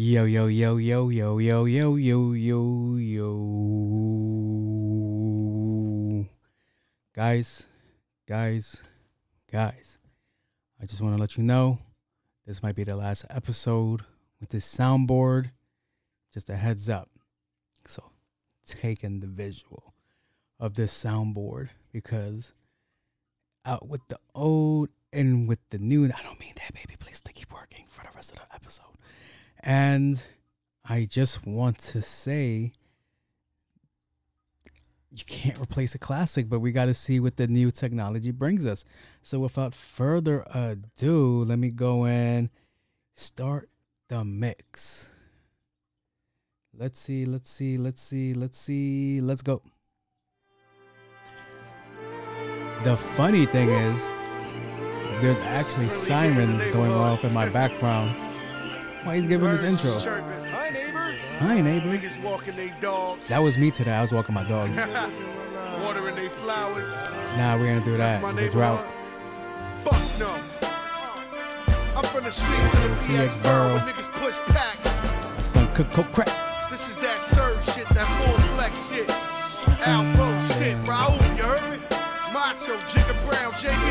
Yo, yo, yo, yo, yo, yo, yo, yo, yo, yo. Guys. I just want to let you know this might be the last episode with this soundboard. Just a heads up. So, taking the visual of this soundboard because out with the old and with the new, I don't mean that, baby. Please keep working for the rest of the episode. And I just want to say, you can't replace a classic, but we got to see what the new technology brings us. So without further ado, let me go and start the mix. Let's go. The funny thing is, there's actually sirens going off in my background while he's giving this intro. Hi, neighbor. Hi, neighbor. Niggas walking they dogs. That was me today. I was walking my dog. Watering they flowers. Nah, we're gonna do that. It's a drought. Fuck no. I'm from the streets of the PX borough where niggas push packs. My son cook crack. This is that surge shit, that full flex shit. Alpo shit, Raul, you heard me? Macho, Jigga Brown, JB,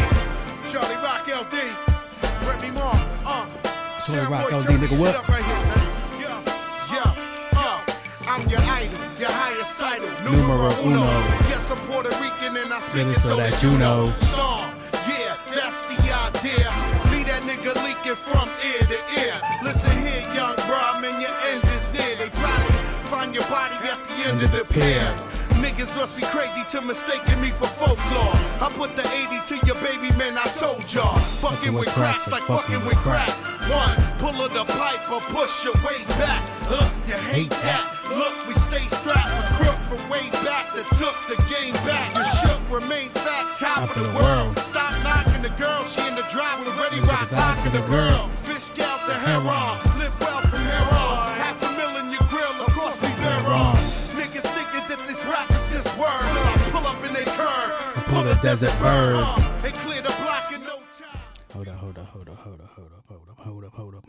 Charlie Rock LD, Remy Mark, Charlie Rock LD, nigga, what? Right here, man. I'm your idol, your highest title, Numero uno. Yes, I'm Puerto Rican and I speak it so that you know. STARR, yeah, that's the idea. Leave that nigga leaking from ear to ear. Listen here, young bro, man, your end is near. They probably find your body at the end of the pier. Niggas must be crazy to mistaking me for folklore. I put the 80 to your baby, man, I told y'all. Fucking with cracks like fucking with crack. One, pull of the pipe or push your way back. You hate that. Look, we stay strapped with crook from way back that took the game back. You shook, remain fat, top of the world. Stop knocking the girl, she in the drive with a ready rock, knocking the world. Fish out the heron, live well from here on. $500,000 your grill, across me bare arms. Niggas thinking that this rap is just words. I pull up in they curve, pull a desert bird. They clear the block in no time.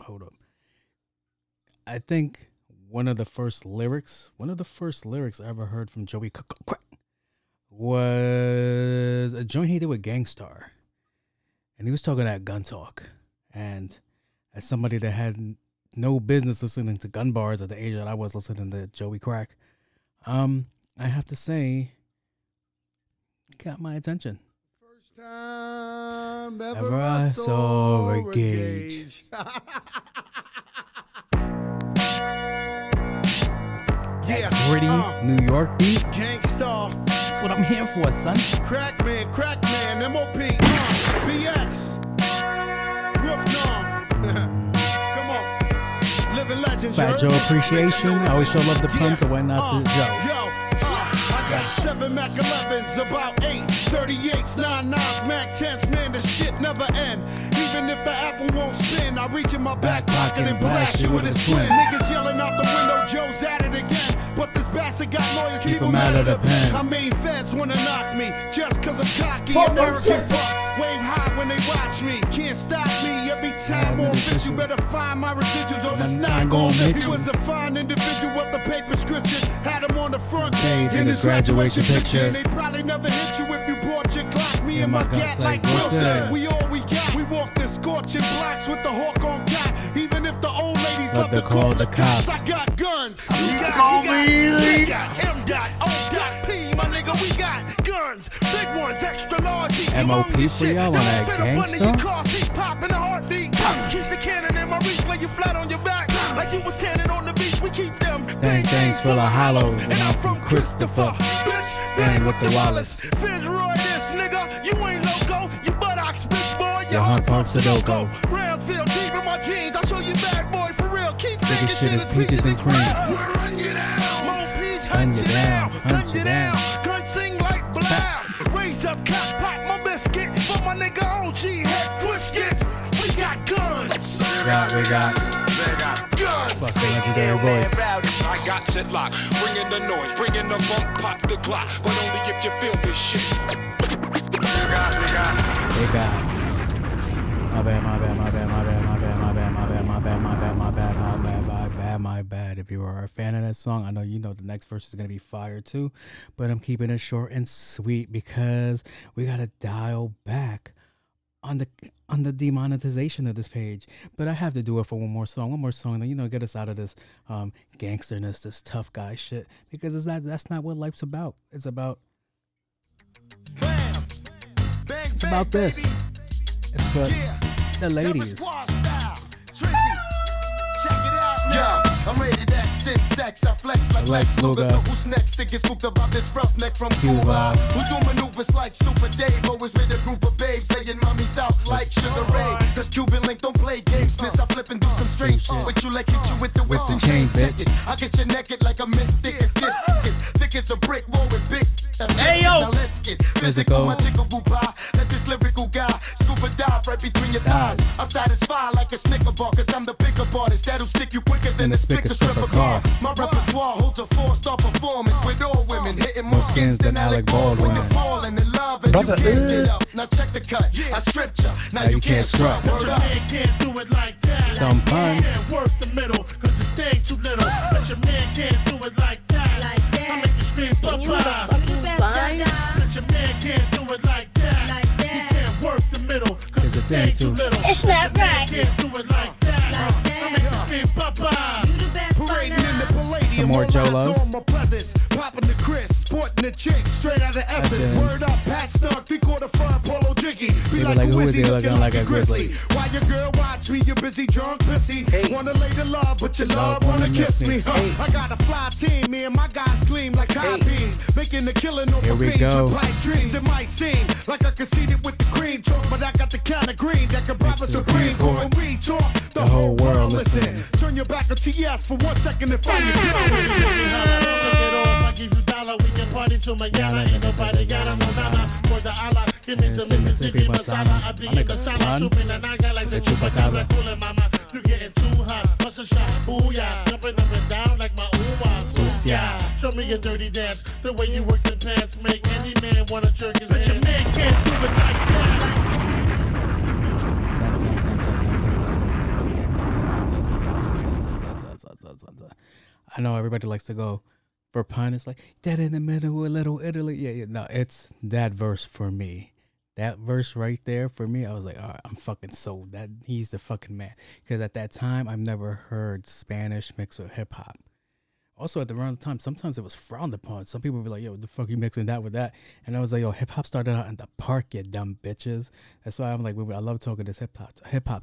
Hold up. I think one of the first lyrics I ever heard from Joey was a joint he did with Gangstar. And he was talking that gun talk. And as somebody that had no business listening to gun bars at the age that I was listening to Joey Crack, I have to say, got my attention. First time ever I saw a gauge. Yeah, gritty New York beat. Gangstar. That's what I'm here for, son. Crack man, MOP, BX. Come on. Living legends. Fat Joe appreciation. I always show love the puns, so why not to Joe? Yo, I got 7 Mac 11s, about 8 38s, 99s, Mac 10s, man, the shit never end. Even if the apple won't spin, I reach in my back pocket and blast you with his twin. Niggas yelling out the window, Joe's at it again. But this bastard got lawyers, keep him out of the pen. I mean, feds wanna knock me just cause I'm cocky and arrogant fuck. Wave high when they watch me, can't stop me. Every time on fish, you better find my residuals or it's not gonna make you. He was a fine individual with the paper scripture, had him on the front page in his graduation picture. They probably never hit you if you bought your Glock. Me and my cat like Wilson, we all we got. We walk the scorching blocks with the hawk on cap. Even if the old ladies love to call the cops. I got guns. You got M. P. My nigga, we got guns. Big ones, extra large. MOP for y'all on that Gangstar? Pop in a heartbeat. Keep the cannon in my reach, lay you flat on your back. Like you was tanning on the beach, we keep them. Thanks full of hollows. And I'm from Christopher. Bang with the Wallace. Fitzroy this nigga, you ain't loco. You buttocks, bitch boy. Your hunt park Sudoku. Brownsville deep in my jeans. I'll show you bad boy for real. Keep thinking shit is peaches and cream. Run you down. More peach, hunt you down. Hunt you down. Gun sing like blow. Raise up, cop, pop my biscuit. For my nigga OG head twisted. We got guns. We got guns. Fuck the legendary voice. I got shit locked. Bringing the noise, bringing the bump, pop the Glock. But only if you feel this shit. They got. My bad. My Bad. If you are a fan of that song, I know you know the next verse is going to be fire too, but I'm keeping it short and sweet because we got to dial back on the demonetization of this page. But I have to do it for one more song that, you know, get us out of this gangsterness, this tough guy shit, because that's not what life's about. It's about this. It's for the ladies. I'm rated X in sex, I flex like Lex Luger. So who's next to get scooped about this roughneck from Cuba? Who do maneuvers like Super Dave? Always with a group of babes, laying mommies out like Sugar Ray. Cause Cuban Link don't play games, miss. I flip and do some straight shit. But you like hit you with the whips and chains, bitch. I get you naked like a mystic. It's this thick as a brick wall with big. Hey yo, now let's get physical. My jiggle boo pie. Let this lyrical guy scuba dive right between your thighs. I satisfy like a Snicker bar, cause I'm the pickup artist that'll stick you quicker than a spick a stripper car. My repertoire holds a 4-star performance with all women hitting more skins than Alec Baldwin. When you're falling in love and Brother, you can't get up. Now check the cut. I stripped ya. Now you can't scrub. But your man can't do it like that. Some pun. Can't work the middle, cause his thing too little. But your man can't do it like that. I make you scream, Papa. You the best, Dada. But your man can't do it like that. He can't work the middle, cause his thing too little. It's not right. Can't do it like that. I make you scream, Papa. You the best, Parading in the Palladium. Some more Jolo. On my presence. Popping the crisp, sporting the chicks, straight out of Essence. Word up, Pat Snug, 3/4 fur, Polo Jiggy. Be People like, like, who is he looking like a grizzly? Why your girl watch me? You busy, drunk, pissy. Wanna lay the love, but your love wanna kiss me. I got a fly team, me and my guys gleam like high beams. Making the killing over Here we fiends go. with pipe dreams. It might seem like I conceded with the cream talk, but I got the kind of green that can bribe a Supreme Court. When we talk, the whole world listen. Turn your back on TS for 1 second and find your I give you dollar, we can party till mañana. Ain't nobody got no nada. For the Allah, give me some Mississippi masala. I be in the sala, chooping and I got like the chupacabra. Coolin' mama, you getting too hot. Bust a shot, booyah. Jumping up and down like my sucia. Show me your dirty dance. The way you work the pants make any man wanna jerk his hand. But your man can't do it like that. I know everybody likes to go for pun. It's like dead in the middle, a little Italy. Yeah. No, it's that verse for me. That verse right there for me, I was like, all right, I'm fucking sold. That he's the fucking man. Because at that time, I've never heard Spanish mixed with hip hop. Also, at the around time, sometimes it was frowned upon. Some people were like, yo, what the fuck you mixing that with that? And I was like, yo, hip hop started out in the park, you dumb bitches. That's why I'm like, I love talking this hip hop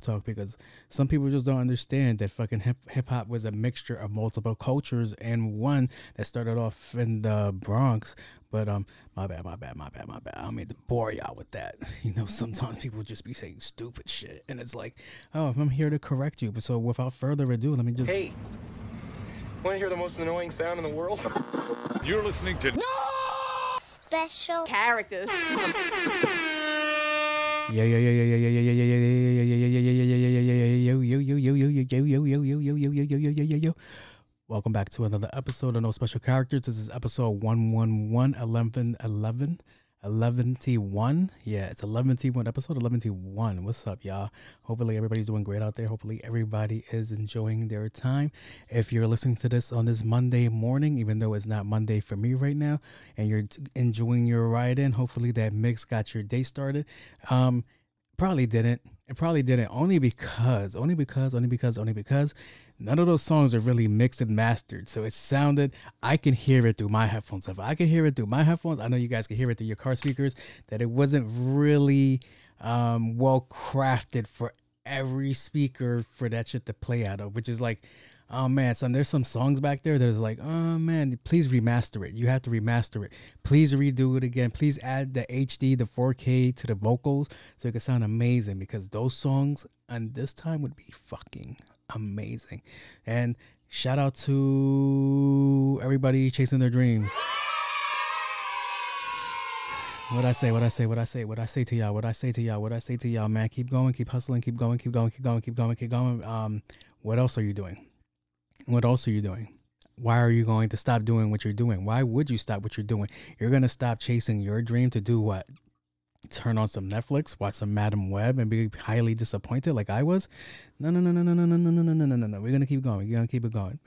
talk, because some people just don't understand that fucking hip hop was a mixture of multiple cultures and one that started off in the Bronx. But my bad. I don't mean to bore y'all with that. You know, sometimes people just be saying stupid shit, and it's like, oh, I'm here to correct you. But so without further ado, let me just. Hey, want to hear the most annoying sound in the world? You're listening to Special characters. Welcome back to another episode of No Special Characters. This is episode 11T1. Yeah, it's 11T1, episode 11T1. What's up, y'all? Hopefully everybody's doing great out there. Hopefully everybody is enjoying their time. If you're listening to this on this Monday morning, even though it's not Monday for me right now, and you're enjoying your ride in, hopefully that mix got your day started. Probably didn't. It probably didn't. Only because none of those songs are really mixed and mastered. So it sounded, I can hear it through my headphones. If I can hear it through my headphones, I know you guys can hear it through your car speakers, that it wasn't really well crafted for every speaker for that shit to play out of, which is like, oh man, son, there's some songs back there that is like, oh man, please remaster it. You have to remaster it. Please redo it again. Please add the HD, the 4K to the vocals so it can sound amazing, because those songs on this time would be fucking amazing. And shout out to everybody chasing their dreams. What I say to y'all, man. Keep going, keep hustling, keep going. What else are you doing? Why are you going to stop doing what you're doing? Why would you stop what you're doing? You're going to stop chasing your dream to do what? turn on some Netflix, watch some Madam Web, and be highly disappointed like I was. No. We're gonna keep going. We're gonna keep it going.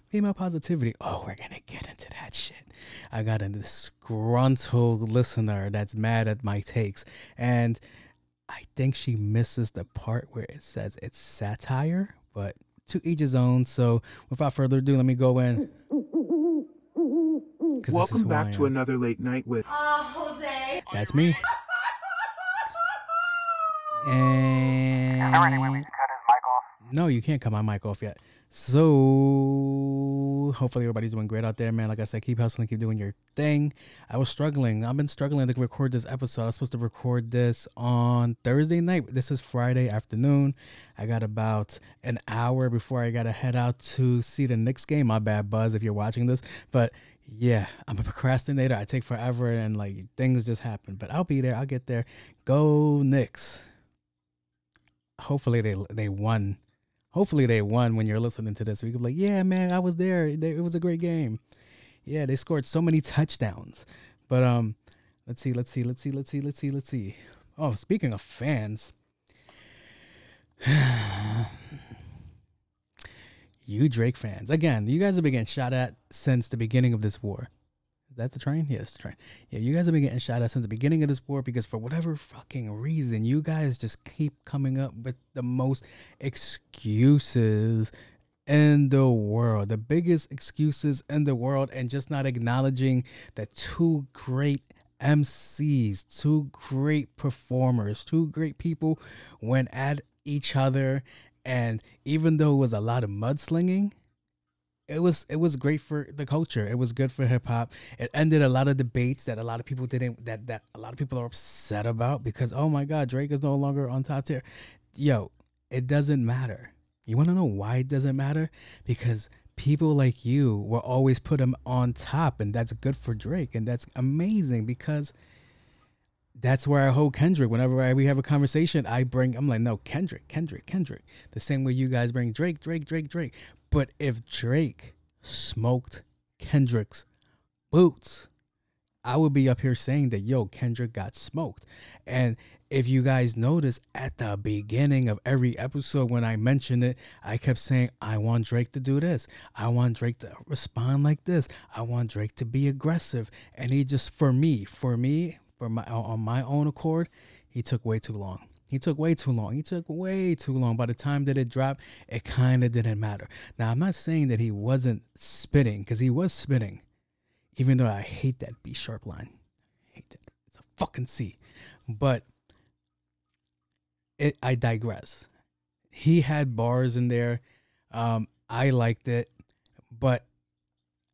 Female positivity. Oh, we're gonna get into that shit. I got a disgruntled listener that's mad at my takes, and I think she misses the part where it says it's satire, but to each his own. So without further ado, let me go in. Welcome back to another late night with Jose. That's me. And no, you can't cut my mic off yet. So hopefully everybody's doing great out there, man. Like I said, keep hustling, keep doing your thing. I was struggling. I've been struggling to record this episode. I was supposed to record this on Thursday night. This is Friday afternoon. I got about an hour before I got to head out to see the Knicks game. My bad, Buzz, if you're watching this. But yeah, I'm a procrastinator. I take forever and like things just happen. But I'll be there. I'll get there. Go Knicks. Hopefully they won. Hopefully they won when you're listening to this. We could be like, yeah, man, I was there. It was a great game. Yeah, they scored so many touchdowns. But let's see. Oh, speaking of fans, you Drake fans. Again, you guys have been getting shot at since the beginning of this war. Is that the train? Yeah, it's the train. Yeah, you guys have been getting shot at since the beginning of this war because for whatever fucking reason, you guys just keep coming up with the most excuses in the world. The biggest excuses in the world, and just not acknowledging that two great MCs, two great performers, two great people went at each other. And even though it was a lot of mudslinging, it was great for the culture. It was good for hip hop. It ended a lot of debates that a lot of people didn't, that a lot of people are upset about because, oh my God, Drake is no longer on top tier. Yo, it doesn't matter. You want to know why it doesn't matter? Because people like you will always put him on top, and that's good for Drake, and that's amazing because that's where I hold Kendrick. Whenever we have a conversation, I'm like, no, Kendrick. The same way you guys bring Drake. But if Drake smoked Kendrick's boots, I would be up here saying that, yo, Kendrick got smoked. And if you guys notice at the beginning of every episode when I mentioned it, I kept saying, I want Drake to do this. I want Drake to respond like this. I want Drake to be aggressive. And he just, on my own accord, he took way too long. He took way too long. By the time that it dropped, it kind of didn't matter. Now, I'm not saying that he wasn't spitting, because he was spitting, even though I hate that B sharp line. I hate that. It's a fucking C. But I digress. He had bars in there. I liked it. But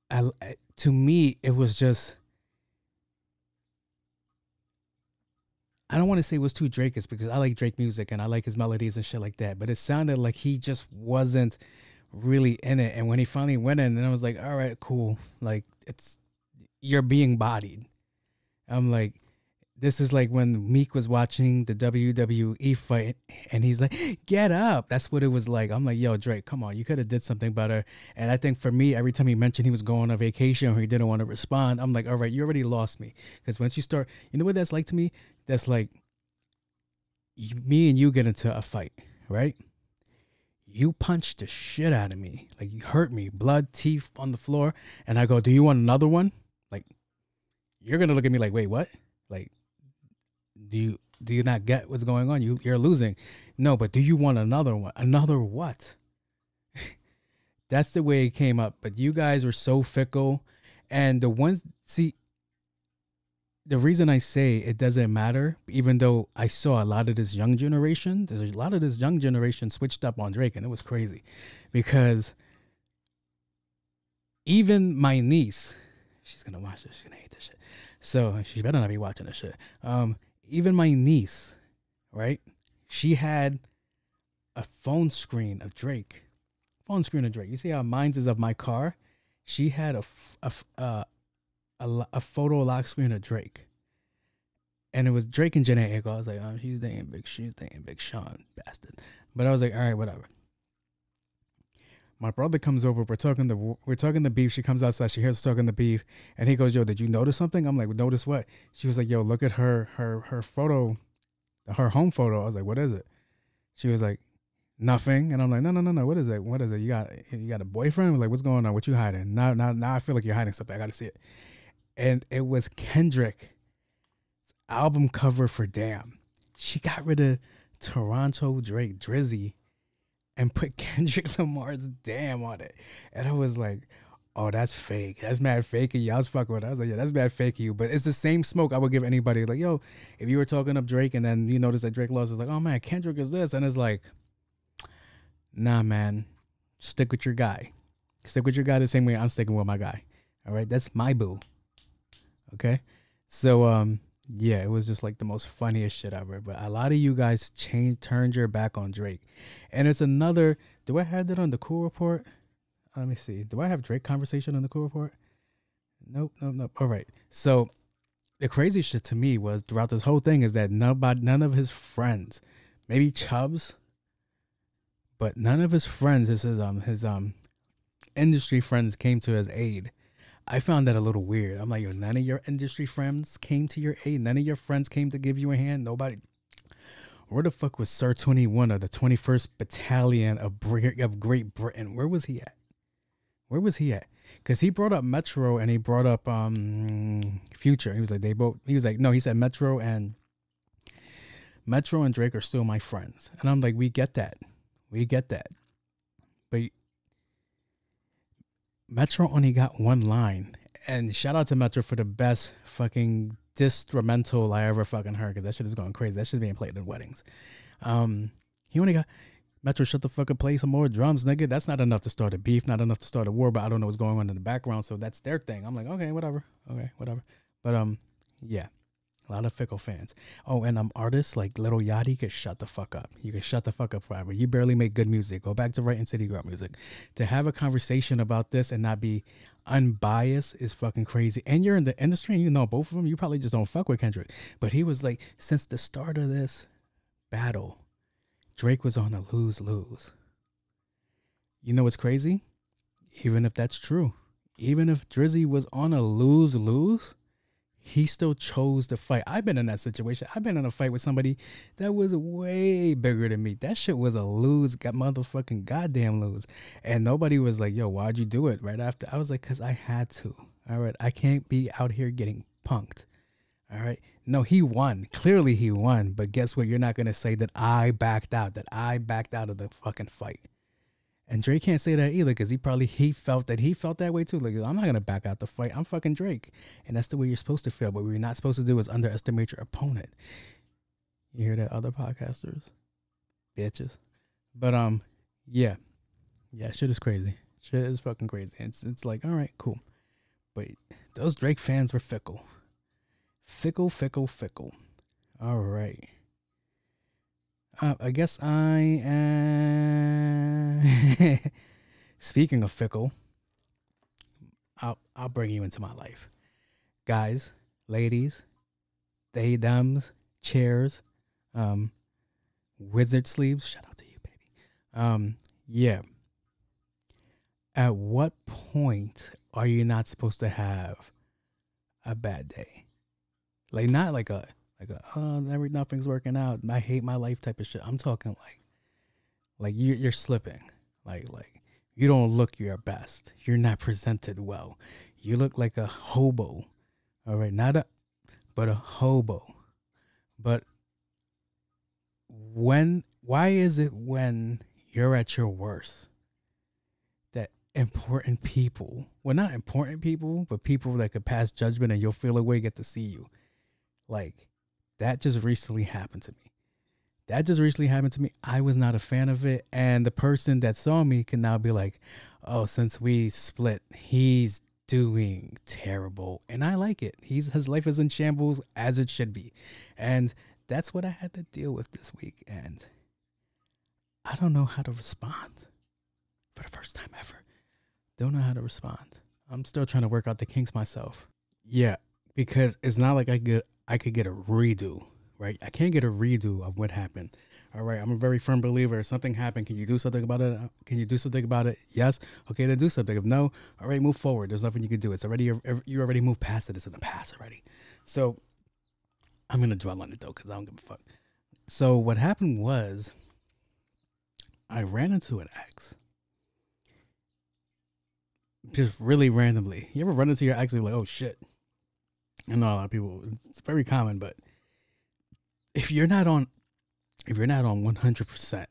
to me, it was just, I don't want to say it was too Drake-ish because I like Drake music and I like his melodies and shit like that. But it sounded like he just wasn't really in it. And when he finally went in, and I was like, all right, cool. Like, you're being bodied. I'm like, this is like when Meek was watching the WWE fight and he's like, get up. That's what it was like. I'm like, yo, Drake, come on. You could have did something better. And I think for me, every time he mentioned he was going on vacation or he didn't want to respond, I'm like, all right, you already lost me. Because once you start, you know what that's like to me? That's like me and you get into a fight, right? You punched the shit out of me. Like, you hurt me, blood, teeth on the floor. And I go, do you want another one? Like, you're going to look at me like, wait, what? Like, do you not get what's going on? You're losing. No, but do you want another one? Another what? That's the way it came up. But you guys were so fickle. And the ones, see, the reason I say it doesn't matter, even though I saw a lot of this young generation, switched up on Drake, and it was crazy. Because even my niece, she's going to watch this, she's going to hate this shit. So she better not be watching this shit. Even my niece, right? She had a phone screen of Drake. You see how mine is of my car? She had a photo lock screen of Drake. And it was Drake and Jhené Aiko. I was like, oh, she's dating Big Sean, bastard. But I was like, all right, whatever. My brother comes over. We're talking the beef. She comes outside. She hears us talking the beef, and he goes, "Yo, did you notice something?" I'm like, "Notice what?" She was like, "Yo, look at her photo, her home photo." I was like, "What is it?" She was like, "Nothing." And I'm like, "No. What is it? What is it? You got a boyfriend?" I was like, "What's going on? What you hiding?" Now I feel like you're hiding something. I got to see it. And it was Kendrick's album cover for Damn. She got rid of Toronto Drake Drizzy and put Kendrick Lamar's Damn on it. And I was like, oh, that's fake. That's mad fake of you. I was fucking with it. I was like, yeah, that's mad fake of you. But it's the same smoke I would give anybody. Like, yo, if you were talking up Drake and then you notice that Drake lost, it's like, oh man, Kendrick is this. And it's like, nah, man, stick with your guy. Stick with your guy the same way I'm sticking with my guy. All right, that's my boo. Okay, so yeah, it was just like the most funniest shit ever. But a lot of you guys turned your back on Drake, and it's another. Do I have that on the Cool Report? Let me see. Do I have Drake conversation on the Cool Report? Nope. All right. So the crazy shit to me was throughout this whole thing is that none of his friends, maybe Chubbs, but none of his friends, his industry friends came to his aid. I found that a little weird. I'm like, yo, none of your industry friends came to your aid. None of your friends came to give you a hand. Nobody. Where the fuck was Sir 21 of the 21st Battalion of Great Britain? Where was he at? Where was he at? Because he brought up Metro and he brought up Future. He was like, no, he said Metro and Drake are still my friends. And I'm like, we get that. But Metro only got one line, and shout out to Metro for the best fucking instrumental I ever fucking heard, because that shit is going crazy. That shit is being played in weddings. He only got Metro, shut the fuck up, play some more drums, nigga. That's not enough to start a beef, not enough to start a war, but I don't know what's going on in the background, so that's their thing. I'm like, okay, whatever. But yeah. A lot of fickle fans. Oh, and artists like Lil Yachty could shut the fuck up. You can shut the fuck up forever. You barely make good music. Go back to writing city girl music. To have a conversation about this and not be unbiased is fucking crazy. And you're in the industry and you know both of them. You probably just don't fuck with Kendrick. But he was like, since the start of this battle, Drake was on a lose-lose. You know what's crazy? Even if that's true, even if Drizzy was on a lose-lose, he still chose to fight. I've been in that situation. I've been in a fight with somebody that was way bigger than me. That shit was a lose, motherfucking goddamn lose. And nobody was like, yo, why'd you do it right after? I was like, because I had to. All right. I can't be out here getting punked. All right. No, he won. Clearly he won. But guess what? You're not going to say that I backed out of the fucking fight. And Drake can't say that either, because he felt that way too. Like, I'm not gonna back out the fight. I'm fucking Drake, and that's the way you're supposed to feel. But what you're not supposed to do is underestimate your opponent. You hear that, other podcasters, bitches? But yeah, shit is crazy. Shit is fucking crazy. It's like, all right, cool. But those Drake fans were fickle. All right. I guess I am. Speaking of fickle, I'll bring you into my life, guys, ladies, they, thems, chairs, wizard sleeves. Shout out to you, baby. Yeah. At what point are you not supposed to have a bad day? Like, not like nothing's working out, I hate my life type of shit. I'm talking like you're slipping. Like you don't look your best. You're not presented well. You look like a hobo. All right, but a hobo. But why is it when you're at your worst that important people, well, not important people, but people that could pass judgment and you'll feel a way get to see you? Like, that just recently happened to me. I was not a fan of it. And the person that saw me can now be like, oh, since we split, he's doing terrible. And I like it. His life is in shambles, as it should be. And that's what I had to deal with this week. And I don't know how to respond. For the first time ever. Don't know how to respond. I'm still trying to work out the kinks myself. Yeah, because it's not like I could get a redo, right? I can't get a redo of what happened. All right, I'm a very firm believer. If something happened, can you do something about it? Can you do something about it? Yes. Okay, then do something. If no, all right, move forward. There's nothing you can do. It's already, you already moved past it. It's in the past already. So I'm going to dwell on it though, because I don't give a fuck. So what happened was I ran into an ex. Just really randomly. You ever run into your ex and you're like, oh shit. I know a lot of people, it's very common, but if you're not on 100%,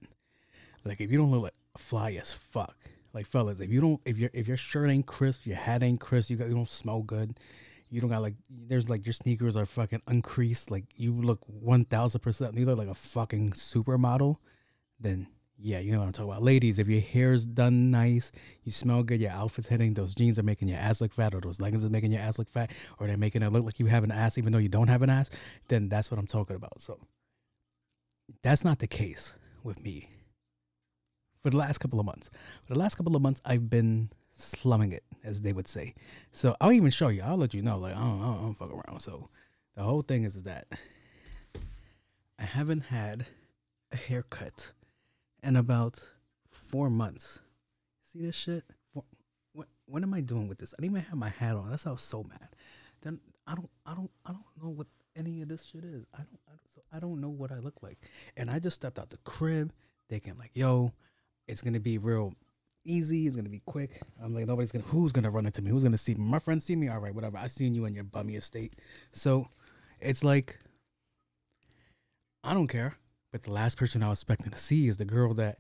like if you don't look like fly as fuck, like fellas, if your shirt ain't crisp, your hat ain't crisp, you don't smell good, you don't got like, there's like your sneakers are fucking uncreased, like you look 1000%, you look like a fucking supermodel, then yeah, you know what I'm talking about. Ladies, if your hair's done nice, you smell good, your outfit's hitting, those jeans are making your ass look fat, or those leggings are making your ass look fat, or they're making it look like you have an ass even though you don't have an ass, then that's what I'm talking about. So that's not the case with me for the last couple of months. For the last couple of months, I've been slumming it, as they would say. So I'll even show you. I'll let you know. Like, I don't fuck around. So the whole thing is that I haven't had a haircut in about 4 months. See this shit? What am I doing with this? I didn't even have my hat on. That's how I was so mad. Then I don't know what any of this shit is. I don't know what I look like. And I just stepped out the crib thinking like, yo, it's gonna be real easy, it's gonna be quick. I'm like, who's gonna run into me? Who's gonna see me? My friends see me, all right, whatever. I seen you in your bummy estate. So it's like, I don't care. But the last person I was expecting to see is the girl that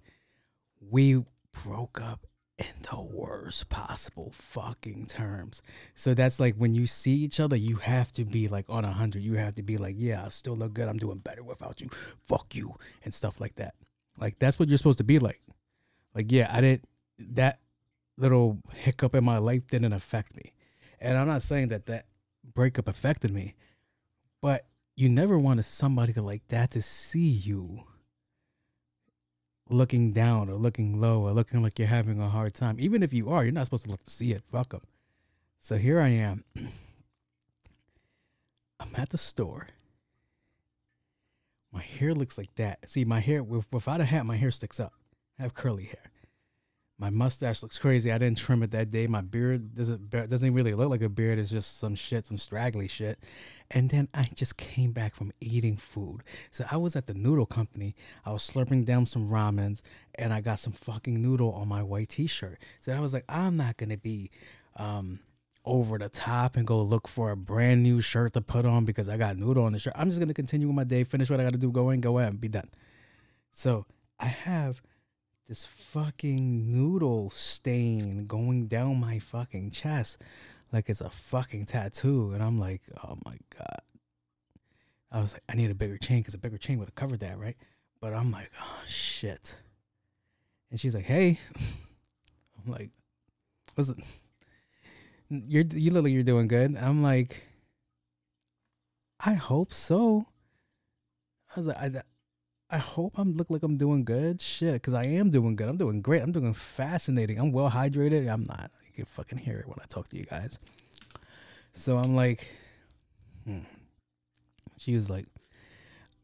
we broke up in the worst possible fucking terms. So that's like when you see each other, you have to be like on 100. You have to be like, yeah, I still look good. I'm doing better without you. Fuck you. And stuff like that. Like, that's what you're supposed to be like. Like, yeah, that little hiccup in my life didn't affect me. And I'm not saying that that breakup affected me, but you never wanted somebody like that to see you looking down or looking low or looking like you're having a hard time. Even if you are, you're not supposed to let them see it. Fuck them. So here I am. I'm at the store. My hair looks like that. See, my hair, without a hat, my hair sticks up. I have curly hair. My mustache looks crazy. I didn't trim it that day. My beard doesn't really look like a beard. It's just some shit, some straggly shit. And then I just came back from eating food. So I was at the noodle company. I was slurping down some ramens, and I got some fucking noodle on my white t-shirt. So I was like, I'm not going to be over the top and go look for a brand new shirt to put on because I got noodle on the shirt. I'm just going to continue with my day, finish what I got to do, go ahead and be done. So I have this fucking noodle stain going down my fucking chest like it's a fucking tattoo. And I'm like, oh my God. I was like, I need a bigger chain because a bigger chain would have covered that, right? But I'm like, oh shit. And she's like, hey. I'm like, what's it? You look like you're doing good. I'm like, I hope so. I was like, I hope I look like I'm doing good. Shit, because I am doing good. I'm doing great. I'm doing fascinating. I'm well hydrated. I'm not. You can fucking hear it when I talk to you guys. So I'm like, She was like,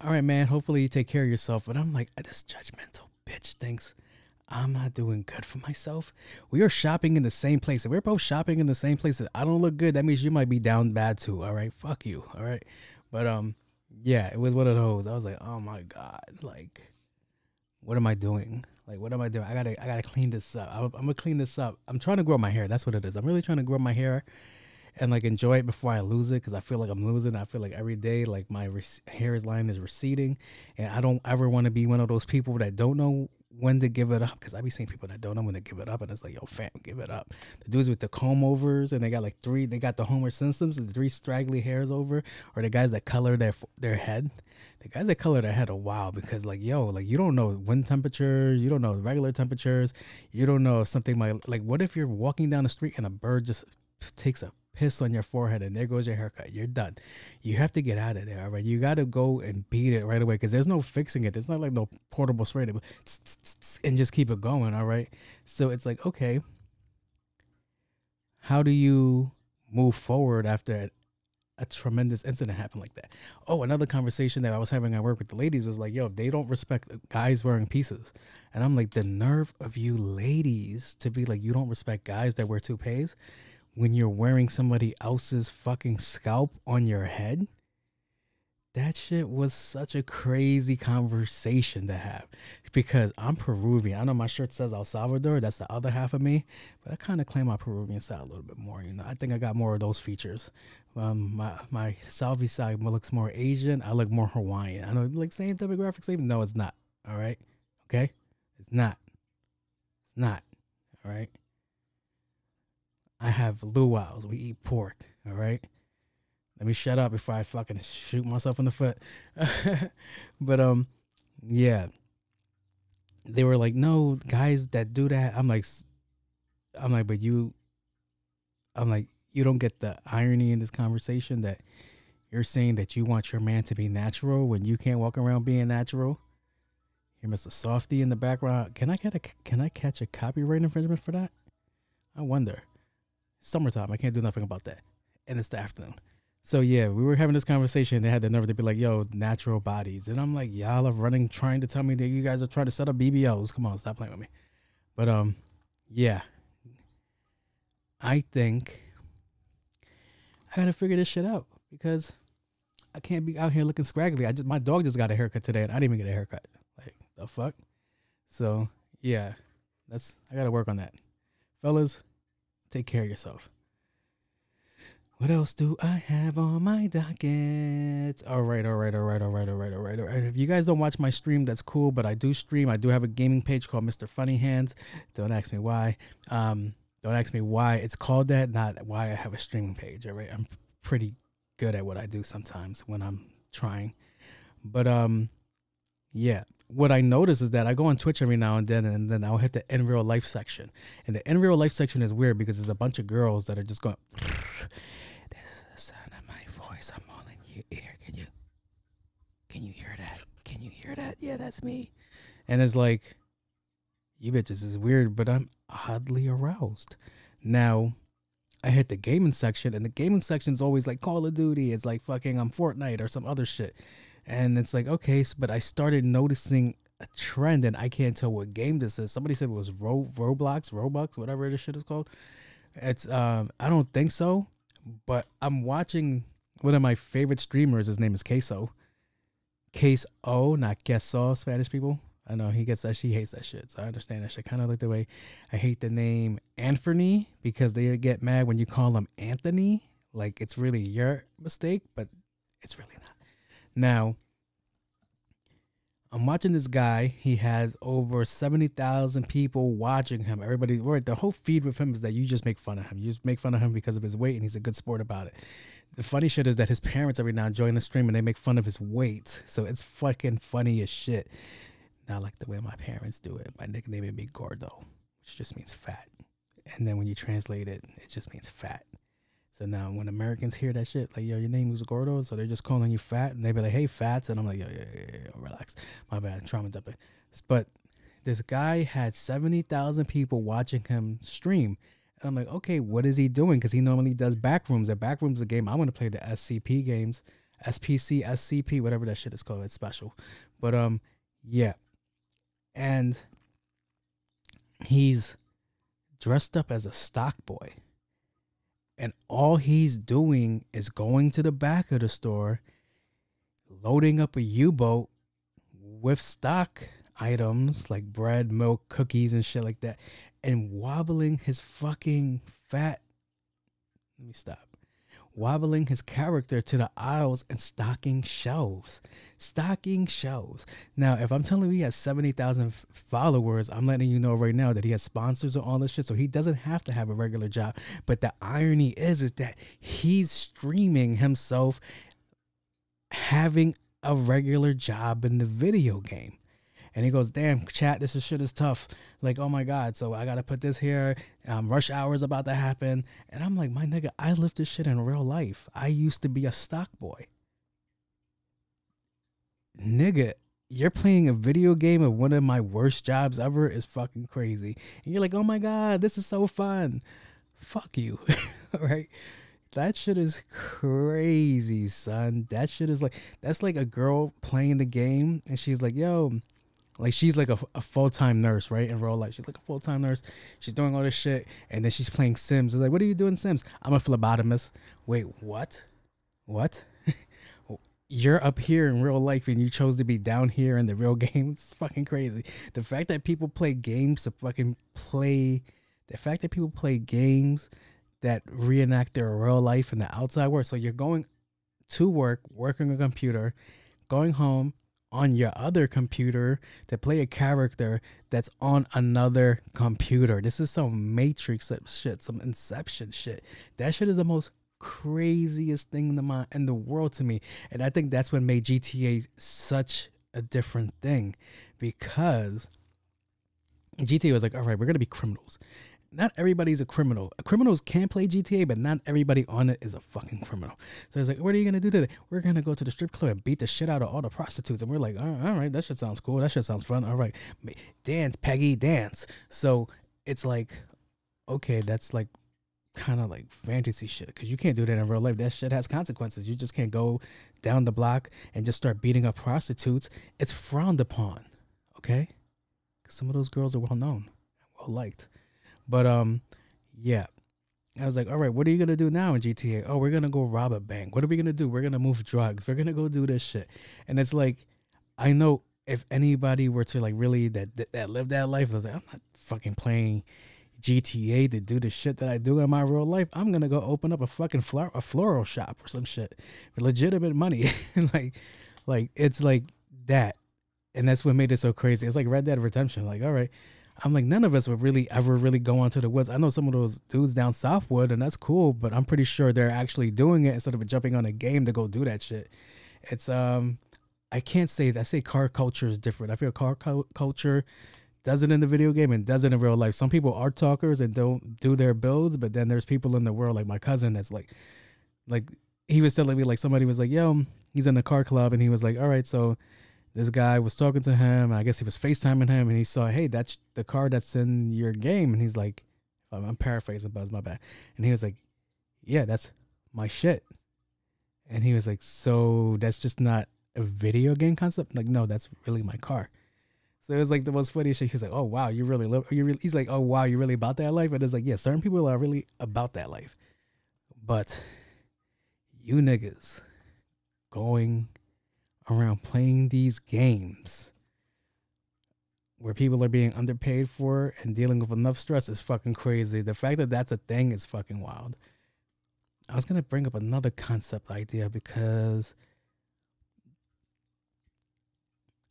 all right, man, hopefully you take care of yourself. And I'm like, this judgmental bitch thinks I'm not doing good for myself. We are shopping in the same place. If we're both shopping in the same place, I don't look good. That means you might be down bad too. All right, fuck you. All right. But yeah, it was one of those. I was like, oh my God, like, what am I doing? Like, what am I doing? I gotta clean this up. I'm gonna clean this up. I'm trying to grow my hair. That's what it is. I'm really trying to grow my hair and like enjoy it before I lose it, because I feel like I'm losing. I feel like every day, like my hair line is receding, and I don't ever want to be one of those people that don't know when to give it up, because I be seeing people that don't know when to give it up, and it's like, yo, fam, give it up. The dudes with the comb overs, and they got like they got the Homer Simpsons, the 3 straggly hairs over, or the guys that color their head. The guys that color their head are wild, because like, yo, like you don't know wind temperatures, you don't know regular temperatures, you don't know if something might, like, what if you're walking down the street and a bird just takes a piss on your forehead and there goes your haircut? You're done. You have to get out of there, all right? You got to go and beat it right away, because there's no fixing it. There's not like no portable spray to and just keep it going, all right? So it's like, okay, how do you move forward after a tremendous incident happen like that. Oh, another conversation that I was having at work with the ladies was like, yo, they don't respect guys wearing pieces. And I'm like, the nerve of you ladies to be like, you don't respect guys that wear toupees when you're wearing somebody else's fucking scalp on your head. That shit was such a crazy conversation to have, because I'm Peruvian. I know my shirt says El Salvador. That's the other half of me, but I kind of claim my Peruvian side a little bit more. You know, I think I got more of those features. My Salvi side looks more Asian. I look more Hawaiian. I know, like, same demographic, same. No, it's not. All right, okay, it's not. It's not. All right. I have luau's. We eat pork. All right. Let me shut up before I fucking shoot myself in the foot. But yeah, they were like, no, guys that do that. I'm like, but you don't get the irony in this conversation that you're saying that you want your man to be natural when you can't walk around being natural. Here, Mr. Softy in the background. Can I catch a copyright infringement for that? I wonder. Summertime. I can't do nothing about that, and it's the afternoon. So yeah, we were having this conversation. They had the nerve to be like, yo, natural bodies. And I'm like, y'all are trying to tell me that you guys are trying to set up BBLs. Come on, stop playing with me. But yeah. I think I gotta figure this shit out, because I can't be out here looking scraggly. My dog just got a haircut today and I didn't even get a haircut. Like, the fuck? So yeah, I gotta work on that. Fellas, take care of yourself. What else do I have on my docket? All right. If you guys don't watch my stream, that's cool, but I do stream. I do have a gaming page called Mr. Funny Hands. Don't ask me why. Don't ask me why it's called that, not why I have a streaming page. All right. I'm pretty good at what I do sometimes when I'm trying. But yeah. What I notice is that I go on Twitch every now and then I'll hit the in real life section. And the in real life section is weird because there's a bunch of girls that are just going, this is the sound of my voice. I'm all in your ear. Can you hear that? Can you hear that? Yeah, that's me. And it's like, you bitches is weird, but I'm oddly aroused. Now, I hit the gaming section, and the gaming section is always like Call of Duty. It's like fucking Fortnite or some other shit. And it's like, okay, but I started noticing a trend, and I can't tell what game this is. Somebody said it was Roblox, whatever this shit is called. It's I don't think so, but I'm watching one of my favorite streamers. His name is Queso, not queso, Spanish people. I know he gets that. She hates that shit, so I understand that shit. Kind of like the way I hate the name Anthony, because they get mad when you call him Anthony, like it's really your mistake, but it's really not. Now, I'm watching this guy. He has over 70,000 people watching him. Everybody, the whole feed with him is that you just make fun of him. You just make fun of him because of his weight, and he's a good sport about it. The funny shit is that his parents every now join the stream, and they make fun of his weight. So it's fucking funny as shit. Not like the way my parents do it. My nickname would be Gordo, which just means fat. And then when you translate it, it just means fat. So now when Americans hear that shit, like, yo, your name is Gordo, so they're just calling you fat, and they be like, hey, fats, and I'm like, yo, relax. My bad, trauma dumping. But this guy had 70,000 people watching him stream. And I'm like, okay, what is he doing? Because he normally does Backrooms. And Backrooms is a game. I want to play the SCP games. SPC, SCP, whatever that shit is called. It's special. But, yeah. And he's dressed up as a stock boy. And all he's doing is going to the back of the store, loading up a U-boat with stock items like bread, milk, cookies, and shit like that, and wobbling his fucking wobbling his character to the aisles and stocking shelves. Now, if I'm telling you he has 70,000 followers, I'm letting you know right now that he has sponsors and all this shit, so he doesn't have to have a regular job. But the irony is that he's streaming himself having a regular job in the video game. And he goes, damn, chat, this shit is tough. Like, oh my God, so I got to put this here. Rush hour is about to happen. And I'm like, my nigga, I live this shit in real life. I used to be a stock boy. Nigga, you're playing a video game of one of my worst jobs ever is fucking crazy. And you're like, oh my God, this is so fun. Fuck you. All right? That shit is crazy, son. That shit is like, that's like a girl playing the game and she's like, yo, like she's like a full-time nurse, right? In real life, she's like a full-time nurse. She's doing all this shit and then she's playing Sims. It's like, what are you doing Sims? I'm a phlebotomist. Wait, what? What? You're up here in real life and you chose to be down here in the real game. It's fucking crazy. The fact that people play games to fucking play, the fact that people play games that reenact their real life in the outside world. So you're going to work, working on a computer, going home on your other computer to play a character that's on another computer. This is some Matrix shit, some Inception shit. That shit is the most craziest thing in the world to me, and I think that's what made GTA such a different thing, because GTA was like, all right, we're gonna be criminals. Not everybody's a criminal. Criminals can play GTA, but not everybody on it is a fucking criminal. So it's like, what are you gonna do today? We're gonna go to the strip club and beat the shit out of all the prostitutes. And we're like, all right, that shit sounds cool. That shit sounds fun. All right, dance, Peggy, dance. So it's like, okay, that's like kind of like fantasy shit, because you can't do that in real life. That shit has consequences. You just can't go down the block and just start beating up prostitutes. It's frowned upon, okay? Because some of those girls are well known, well liked. But yeah, I was like, all right, what are you gonna do now in GTA? Oh, we're gonna go rob a bank. What are we gonna do? We're gonna move drugs. We're gonna go do this shit. And it's like, I know if anybody were to like really that live that life, I was like, I'm not fucking playing GTA to do the shit that I do in my real life. I'm gonna go open up a fucking floral shop or some shit for legitimate money. like it's like that, and that's what made it so crazy. It's like Red Dead Redemption. Like, all right, I'm like, none of us would really ever really go onto the woods. I know some of those dudes down south would, and that's cool, but I'm pretty sure they're actually doing it instead of jumping on a game to go do that shit. It's I can't say that. I say car culture is different. I feel car culture does it in the video game and does it in real life. Some people are talkers and don't do their builds, but then there's people in the world, like my cousin, that's like he was telling me, like, somebody was like, yo, he's in the car club, and he was like, all right, so this guy was talking to him, and I guess he was FaceTiming him, and he saw, hey, that's the car that's in your game, and he's like, I'm paraphrasing, but it's my bad, and he was like, yeah, that's my shit, and he was like, so that's just not a video game concept? Like, no, that's really my car. So it was like the most funny shit. He was like, oh, wow, you really live, he's like, oh, wow, you're really about that life? And it's like, yeah, certain people are really about that life. But you niggas going around playing these games where people are being underpaid for and dealing with enough stress is fucking crazy. The fact that that's a thing is fucking wild. I was going to bring up another concept idea because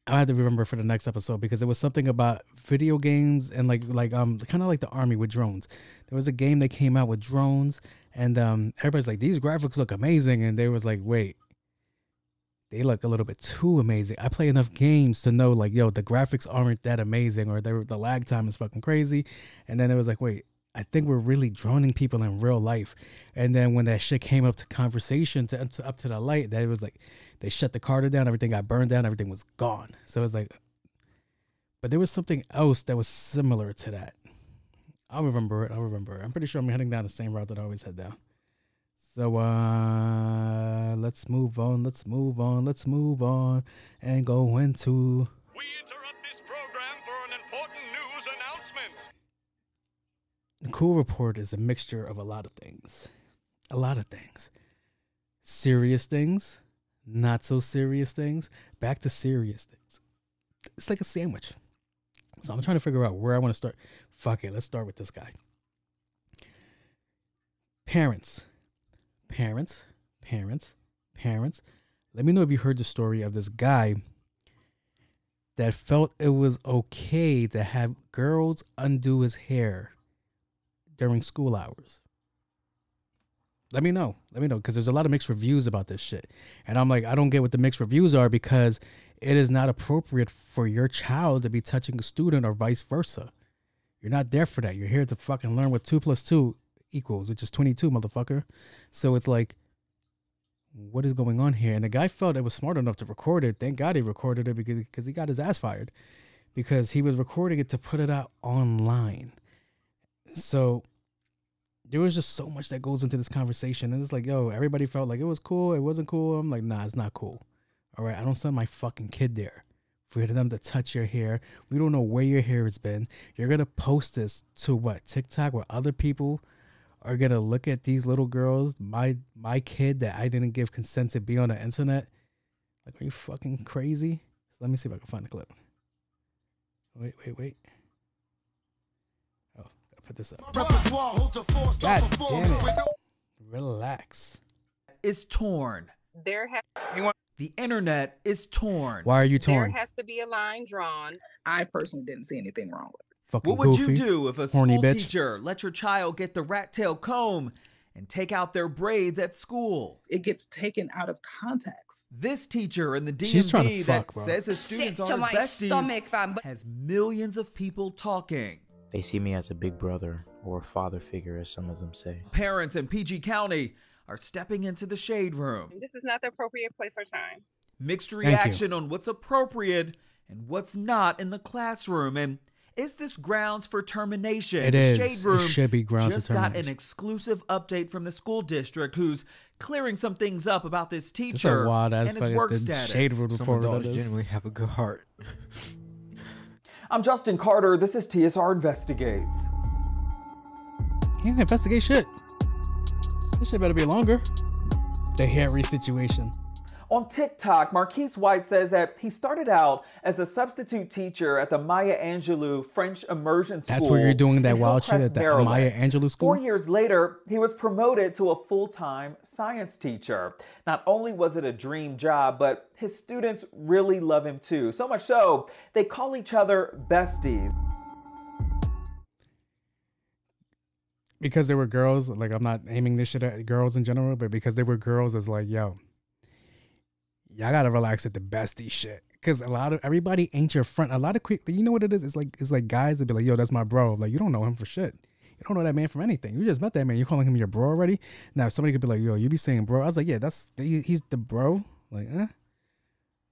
I had to remember for the next episode, because it was something about video games and like kind of like the army with drones. There was a game that came out with drones, and everybody's like, these graphics look amazing, and they was like, wait, they look a little bit too amazing. I play enough games to know, like, yo, the graphics aren't that amazing, or the lag time is fucking crazy. And then it was like, wait, I think we're really droning people in real life. And then when that shit came up to conversation, up to the light, that it was like, they shut the Carter down, everything got burned down, everything was gone. So it was like, but there was something else that was similar to that. I'll remember it. I'm pretty sure I'm heading down the same route that I always head down. So let's move on and go into. We interrupt this program for an important news announcement. The Cool Report is a mixture of a lot of things. Serious things, not so serious things, back to serious things. It's like a sandwich. So I'm trying to figure out where I want to start. Fuck it, let's start with this guy. Parents. Let me know if you heard the story of this guy that felt it was okay to have girls undo his hair during school hours. Let me know, because there's a lot of mixed reviews about this shit. And I'm like, I don't get what the mixed reviews are, because it is not appropriate for your child to be touching a student or vice versa. You're not there for that. You're here to fucking learn what 2 + 2 equals, which is 22, motherfucker. So it's like, what is going on here? And the guy felt it was smart enough to record it. Thank God he recorded it, because he got his ass fired, because he was recording it to put it out online. So there was just so much that goes into this conversation. And it's like, yo, everybody felt like it was cool. It wasn't cool. I'm like, nah, it's not cool. All right. I don't send my fucking kid there for them to touch your hair. We don't know where your hair has been. You're going to post this to what? TikTok, where other people are going to look at these little girls, my kid that I didn't give consent to be on the internet. Like, are you fucking crazy? Let me see if I can find the clip. Wait. Oh, gotta put this up. God damn it. Relax. Is torn. The internet is torn. Why are you torn? There has to be a line drawn. I personally didn't see anything wrong with it. Fucking What would goofy, you do if a horny school bitch. teacher let your child get the rat tail comb and take out their braids at school? It gets taken out of context. This teacher in the She's trying to DMV fuck, that bro. says his students are his besties has millions of people talking. They see me as a big brother or father figure, as some of them say. Parents in PG County are stepping into the shade room. This is not the appropriate place or time. Mixed reaction on what's appropriate and what's not in the classroom. And is this grounds for termination? It The is. Shade room It should be grounds for just got an termination. exclusive update from the school district who's clearing some things up about this This is a teacher wild ass and his work fucking status. shade room Some reporter. adults that is. genuinely have a good heart. I'm Justin Carter. This is TSR Investigates. He didn't investigate shit. This shit better be longer. The Harry situation. On TikTok, Marquise White says that he started out as a substitute teacher at the Maya Angelou French Immersion School. That's where you're doing that in wild shit Hillcrest, at the Maryland. Maya Angelou school? 4 years later, he was promoted to a full-time science teacher. Not only was it a dream job, but his students really love him too. So much so, they call each other besties. Because there were girls, like, I'm not aiming this shit at girls in general, but because there were girls, it's like, yo, y'all gotta relax at the bestie shit. Because everybody ain't your friend. A lot of you know what it is? It's like guys that be like, yo, that's my bro. Like, you don't know him for shit. You don't know that man from anything. You just met that man. You're calling him your bro already? Now, somebody could be like, yo, you be saying bro. I was like, yeah, he's the bro. Like,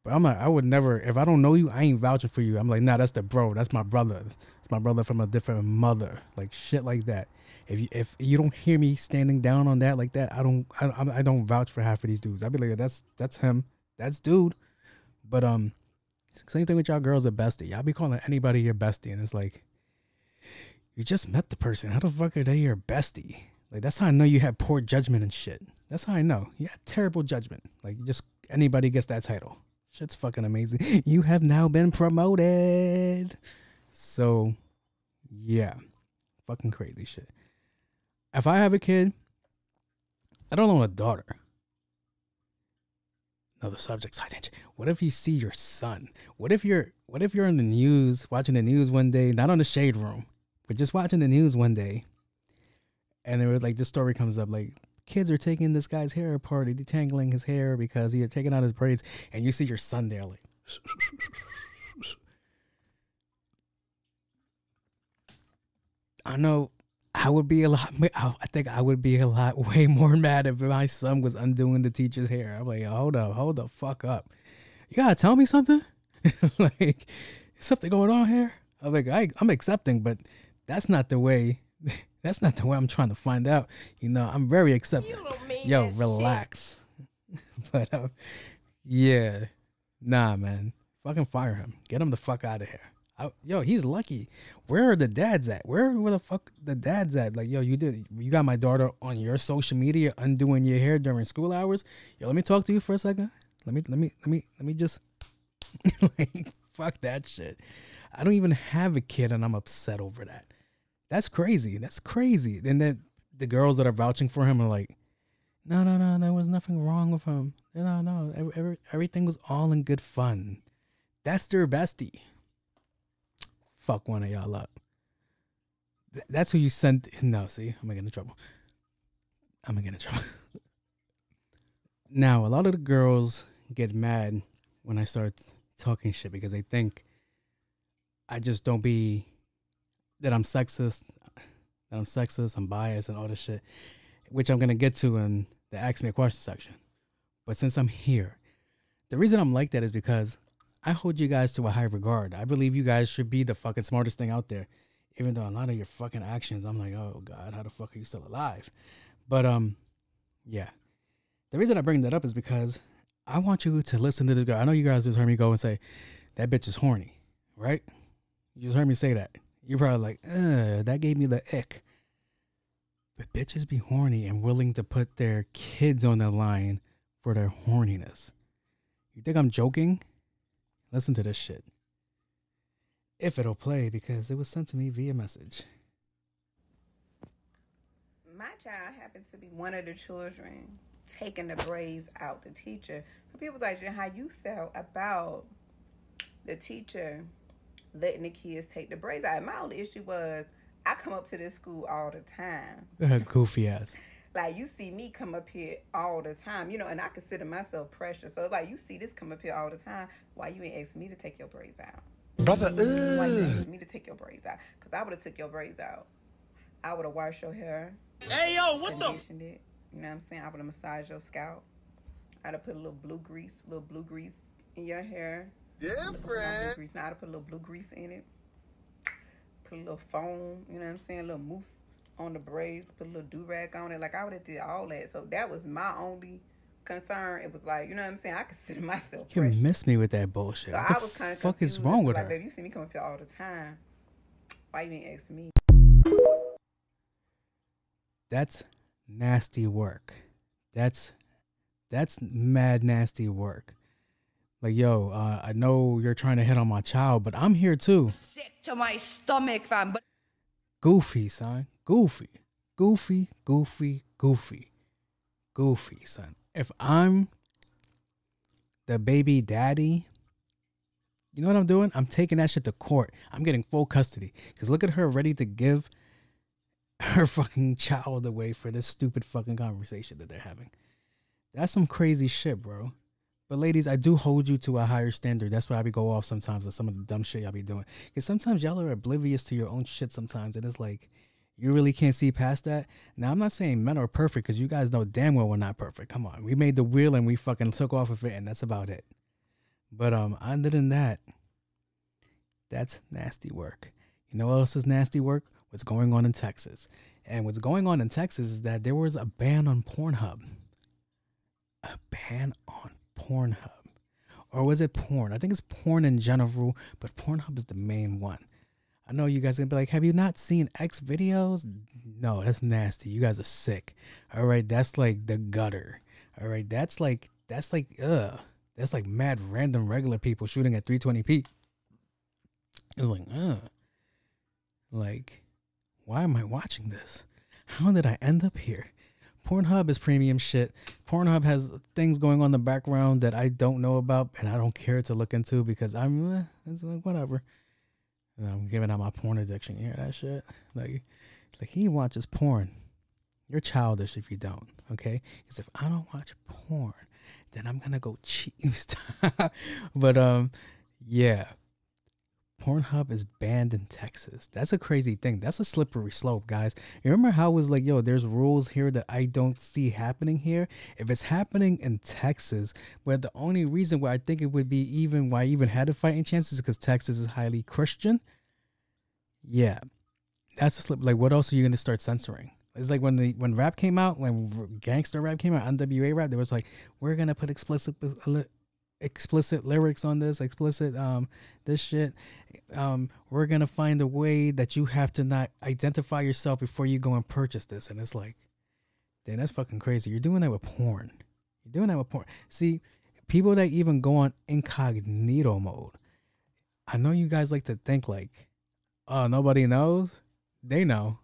But I'm like, I would never, if I don't know you, I ain't vouching for you. I'm like, nah, that's the bro. That's my brother. It's my brother from a different mother. Like, shit like that. If you don't hear me standing down on that like that, I don't vouch for half of these dudes. I'd be like, that's him. That's dude. But same thing with y'all girls at bestie. Y'all be calling anybody your bestie, and it's like, you just met the person. How the fuck are they your bestie? Like, that's how I know you have poor judgment and shit. That's how I know you had terrible judgment. Like, just anybody gets that title. Shit's fucking amazing. You have now been promoted. So, yeah, fucking crazy shit. If I have a kid, I don't want a daughter. Another subject, side tangent. What if you see your son? What if you're in the news, watching the news one day, not on the shade room, but just watching the news one day, and there was like this story comes up, like kids are taking this guy's hair apart, detangling his hair because he had taken out his braids, and you see your son there, like. I know. I think I would be a lot way more mad if my son was undoing the teacher's hair. I'm like, hold the fuck up. You gotta tell me something? Like, is something going on here? I'm like, I'm accepting, but that's not the way. That's not the way I'm trying to find out. You know, I'm very accepting. Yo, relax. But yeah, nah, man, fucking fire him. Get him the fuck out of here. Yo, he's lucky. Where are the dads at? Where the fuck the dads at? Like, yo, you got my daughter on your social media undoing your hair during school hours. Yo, let me talk to you for a second. Let me just like, fuck that shit. I don't even have a kid and I'm upset over that. That's crazy. That's crazy. And then the girls that are vouching for him are like, no, there was nothing wrong with him. No, everything was all in good fun. That's their bestie. Fuck one of y'all up. That's who you sent. No, see, I'm gonna get in trouble. Now, a lot of the girls get mad when I start talking shit because they think I just don't be, that I'm sexist, I'm biased and all this shit, which I'm gonna get to in the Ask Me a Question section. But since I'm here, the reason I'm like that is because I hold you guys to a high regard. I believe you guys should be the fucking smartest thing out there. Even though a lot of your fucking actions, I'm like, oh God, how the fuck are you still alive? But yeah. The reason I bring that up is because I want you to listen to this girl. I know you guys just heard me go and say, that bitch is horny, right? You just heard me say that. You're probably like, that gave me the ick. But bitches be horny and willing to put their kids on the line for their horniness. You think I'm joking? Listen to this shit. If it'll play, because it was sent to me via message. My child happens to be one of the children taking the braids out the teacher. So people was like, how you felt about the teacher letting the kids take the braids out. My only issue was I come up to this school all the time. Her goofy ass. Like, you see me come up here all the time, you know, and I consider myself precious. So, like, you see this come up here all the time. Why you ain't asking me to take your braids out? Brother, Why you ain't asking me to take your braids out? Because I would have took your braids out. I would have washed your hair. Hey, yo, what the? It, you know what I'm saying? I would have massaged your scalp. I'd have put a little blue grease in your hair. Different. Now I'd have put a little blue grease in it. Put a little foam, you know what I'm saying? A little mousse on the braids. Put a little do-rag on it. Like, I would have did all that. So that was my only concern. It was like, you know what I'm saying? I consider myself You precious. miss me with that bullshit. So What I the was kind of fuck is wrong with like, her? baby, you see me come up here all the time. Why you ain't ask me? That's nasty work. That's mad nasty work. Like, yo, I know you're trying to hit on my child, but I'm here too. Sick to my stomach, fam. But Goofy, son. Goofy. Goofy, goofy, goofy. Goofy, son. If I'm the baby daddy, you know what I'm doing? I'm taking that shit to court. I'm getting full custody. Because look at her ready to give her fucking child away for this stupid fucking conversation that they're having. That's some crazy shit, bro. But ladies, I do hold you to a higher standard. That's why I be go off sometimes on some of the dumb shit y'all be doing. Because sometimes y'all are oblivious to your own shit sometimes. And it's like, you really can't see past that. Now, I'm not saying men are perfect because you guys know damn well we're not perfect. Come on. We made the wheel and we fucking took off of it and that's about it. But other than that, that's nasty work. You know what else is nasty work? What's going on in Texas. And what's going on in Texas is that there was a ban on Pornhub. A ban on Pornhub. Or was it porn? I think it's porn in general, but Pornhub is the main one. I know you guys are gonna be like, have you not seen X videos? No, that's nasty. You guys are sick. All right, that's like the gutter. All right, that's like mad random regular people shooting at 320p. It's like, like, why am I watching this? How did I end up here? Pornhub is premium shit. Pornhub has things going on in the background that I don't know about and I don't care to look into because I'm it's like whatever. And I'm giving out my porn addiction. You hear that shit? Like he watches porn. You're childish if you don't, okay? Because if I don't watch porn, then I'm gonna go cheat. But yeah. Pornhub is banned in Texas. That's a crazy thing. That's a slippery slope, guys. You remember how it was like, yo, there's rules here that I don't see happening here? If it's happening in Texas, where the only reason why I think it would be why I even had a fighting chance is because Texas is highly Christian. Yeah, that's a slip. Like, what else are you going to start censoring? It's like when rap came out, when gangster rap came out, NWA rap, there was like, we're going to put explicit lyrics on this, this shit. We're gonna find a way that you have to not identify yourself before you go and purchase this. And it's like, damn, that's fucking crazy. You're doing that with porn. See, people that even go on incognito mode, I know you guys like to think like, oh, nobody knows. They know.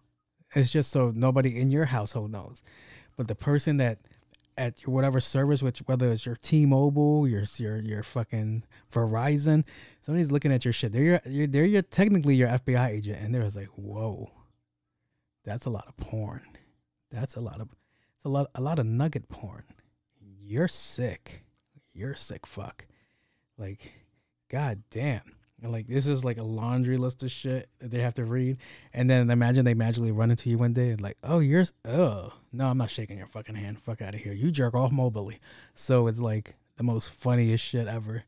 It's just so nobody in your household knows. But the person that at your whatever service, which whether it's your T-Mobile, your fucking Verizon, somebody's looking at your shit. They're technically your FBI agent, and they're just like, whoa, that's a lot of porn. It's a lot of nugget porn. You're sick. You're a sick fuck. Like, god damn. And like, this is like a laundry list of shit that they have to read. And then imagine they magically run into you one day and like, oh, no, I'm not shaking your fucking hand. Fuck out of here. You jerk off mobilely. So it's like the most funniest shit ever.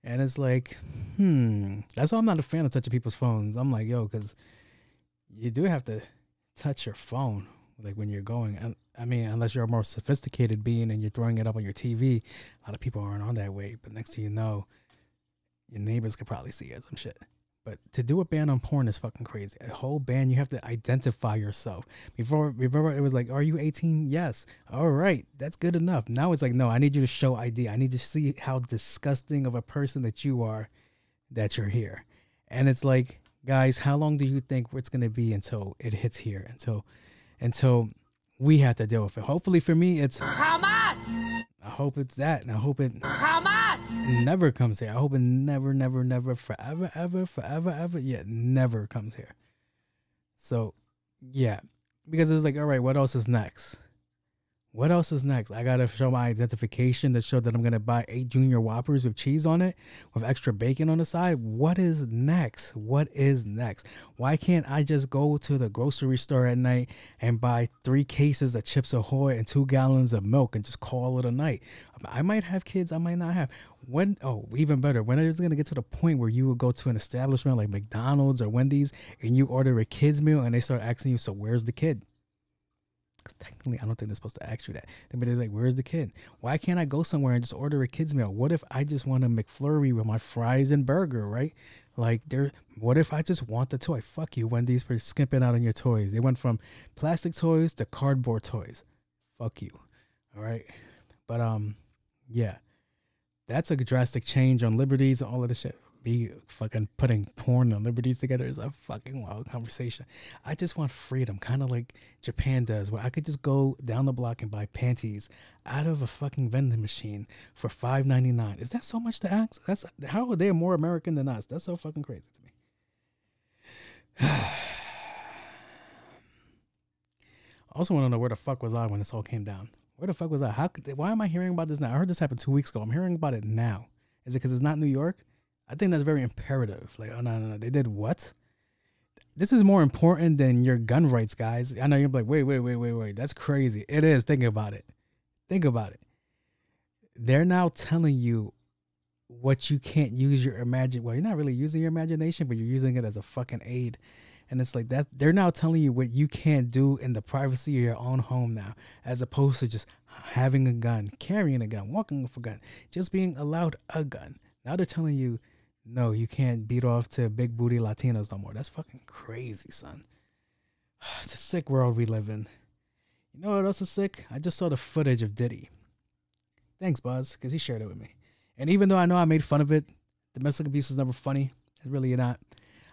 And it's like, that's why I'm not a fan of touching people's phones. I'm like, yo, because you do have to touch your phone like when you're going. I mean, unless you're a more sophisticated being and you're throwing it up on your TV, a lot of people aren't on that way. But next thing you know, your neighbors could probably see it, some shit. But to do a ban on porn is fucking crazy. A whole ban, you have to identify yourself. Before it was like, are you 18? Yes. All right, that's good enough. Now it's like, no, I need you to show ID. I need to see how disgusting of a person that you are, that you're here. And it's like, guys, how long do you think it's going to be until it hits here? Until we have to deal with it. Hopefully for me, it's Hamas. I hope it's that. And I hope it Hamas never comes here. I hope it never, never, never, forever, ever, yeah, never comes here. So, yeah. Because it's like, all right, what else is next? What else is next? I got to show my identification to show that I'm going to buy 8 Junior Whoppers with cheese on it, with extra bacon on the side. What is next? What is next? Why can't I just go to the grocery store at night and buy 3 cases of Chips Ahoy and 2 gallons of milk and just call it a night? I might have kids, I might not have. When, oh, even better, when is it going to get to the point where you would go to an establishment like McDonald's or Wendy's and you order a kid's meal and they start asking you, so where's the kid? Because technically, I don't think they're supposed to ask you that. They're like, where's the kid? Why can't I go somewhere and just order a kid's meal? What if I just want a McFlurry with my fries and burger, right? Like, what if I just want the toy? Fuck you, Wendy's, for skimping out on your toys. They went from plastic toys to cardboard toys. Fuck you. All right? But, yeah. That's a drastic change on liberties and all of this shit. Be fucking putting porn and liberties together is a fucking wild conversation. I just want freedom, kind of like Japan does, where I could just go down the block and buy panties out of a fucking vending machine for $5.99. Is that so much to ask? That's how are they more American than us? That's so fucking crazy to me. I also want to know where the fuck was I when this all came down? Where the fuck was I? Why am I hearing about this now? I heard this happened 2 weeks ago. I'm hearing about it now. Is it because it's not New York? I think that's very imperative. Like, oh, no. They did what? This is more important than your gun rights, guys. I know you're like, wait. That's crazy. It is. Think about it. Think about it. They're now telling you what you can't use your imagination. Well, you're not really using your imagination, but you're using it as a fucking aid. And it's like that. They're now telling you what you can't do in the privacy of your own home now, as opposed to just having a gun, carrying a gun, walking with a gun, just being allowed a gun. Now they're telling you, no, you can't beat off to big booty Latinos no more. That's fucking crazy, son. It's a sick world we live in. You know what else is sick? I just saw the footage of Diddy. Thanks, Buzz, because he shared it with me. And even though I know I made fun of it, domestic abuse is never funny. It's really not.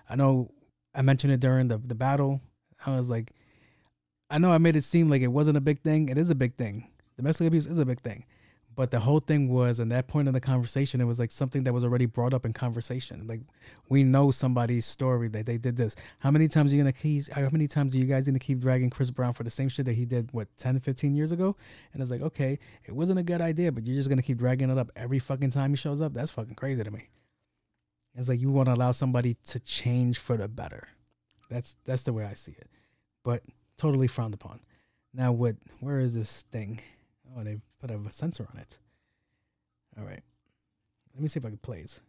I know I mentioned it during the battle. I was like, I know I made it seem like it wasn't a big thing. It is a big thing. Domestic abuse is a big thing. But the whole thing was, in that point in the conversation, it was like something that was already brought up in conversation. Like, we know somebody's story that they did this. How many times are you guys gonna keep dragging Chris Brown for the same shit that he did, what, 10, 15 years ago? And it's like, okay, it wasn't a good idea, but you're just gonna keep dragging it up every fucking time he shows up? That's fucking crazy to me. It's like you want to allow somebody to change for the better. That's the way I see it. But totally frowned upon. Now, where is this thing? Oh, they put a sensor on it. All right. Let me see if I can play it.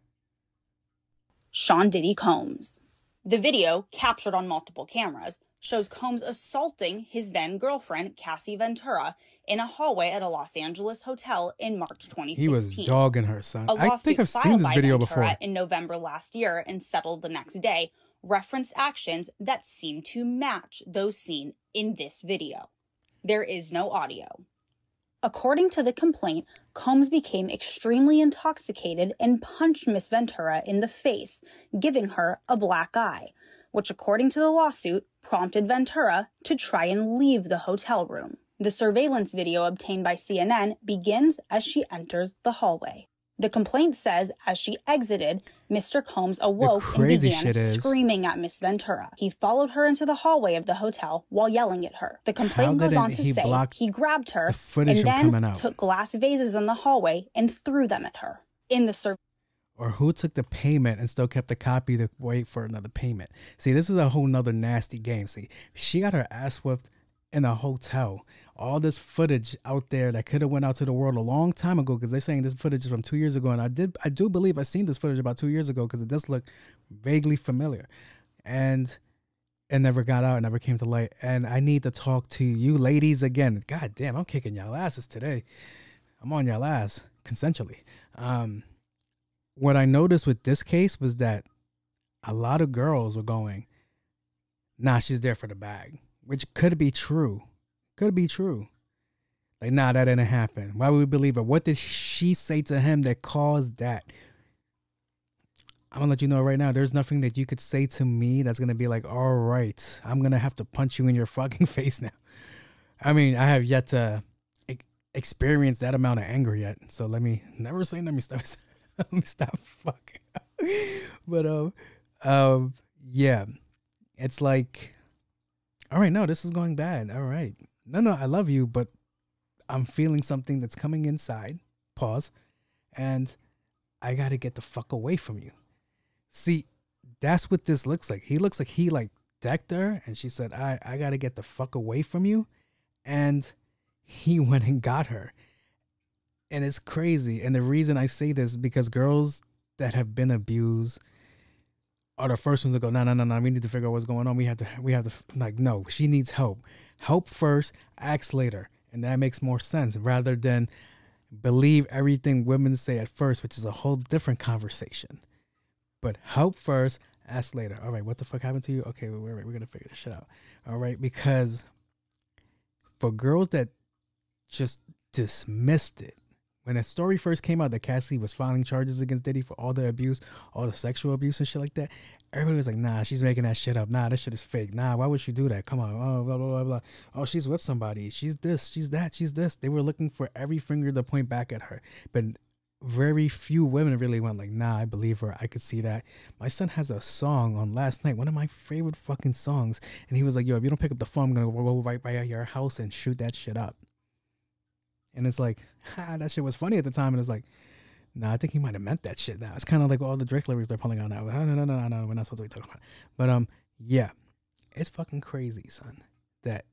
Sean Diddy Combs. The video, captured on multiple cameras, shows Combs assaulting his then-girlfriend, Cassie Ventura, in a hallway at a Los Angeles hotel in March 2016. He was dogging her, son. I think I've seen this video before. In November last year and settled the next day, referenced actions that seem to match those seen in this video. There is no audio. According to the complaint, Combs became extremely intoxicated and punched Miss Ventura in the face, giving her a black eye, which, according to the lawsuit, prompted Ventura to try and leave the hotel room. The surveillance video obtained by CNN begins as she enters the hallway. The complaint says as she exited, Mr. Combs awoke and began screaming at Miss Ventura. He followed her into the hallway of the hotel while yelling at her. The complaint goes on to say he grabbed her and then took glass vases in the hallway and threw them at her. Or who took the payment and still kept the copy to wait for another payment? See, this is a whole nother nasty game. See, she got her ass whooped in a hotel. All this footage out there that could have went out to the world a long time ago, because they're saying this footage is from 2 years ago, and I do believe I've seen this footage about 2 years ago, because it does look vaguely familiar. And and never got out, never came to light. And I need to talk to you ladies again. God damn, I'm kicking y'all asses today. I'm on y'all ass consensually. What I noticed with this case was that a lot of girls were going, nah, she's there for the bag, which could be true. Could be true. Like, nah, that didn't happen. Why would we believe her? What did she say to him that caused that? I'm going to let you know right now, there's nothing that you could say to me that's going to be like, all right, I'm going to have to punch you in your fucking face now. I mean, I have yet to experience that amount of anger yet. So let me stop fucking. But, yeah, it's like, all right, no, this is going bad. All right. No, I love you, but I'm feeling something that's coming inside. Pause. And I got to get the fuck away from you. See, that's what this looks like. He looks like he like decked her and she said, I got to get the fuck away from you. And he went and got her. And it's crazy. And the reason I say this is because girls that have been abused are the first ones to go, no, we need to figure out what's going on. We have to, like, no, she needs help. Help first, ask later. And that makes more sense rather than believe everything women say at first, which is a whole different conversation. But help first, ask later. All right, what the fuck happened to you? Okay, we're going to figure this shit out. All right, because for girls that just dismissed it, when the story first came out that Cassie was filing charges against Diddy for all the abuse, all the sexual abuse and shit like that, everybody was like, nah, she's making that shit up. Nah, that shit is fake. Nah, why would she do that? Come on. Oh, blah, blah, blah, blah. Oh, she's with somebody. She's this, she's that, she's this. They were looking for every finger to point back at her. But very few women really went like, nah, I believe her. I could see that. My son has a song on last night, one of my favorite fucking songs. And he was like, yo, if you don't pick up the phone, I'm going to go right by your house and shoot that shit up. And it's like, that shit was funny at the time. And it's like, nah, I think he might have meant that shit now. It's kind of like all the Drake lyrics they're pulling out now. No, we're not supposed to be talking about it. But, yeah, it's fucking crazy, son, that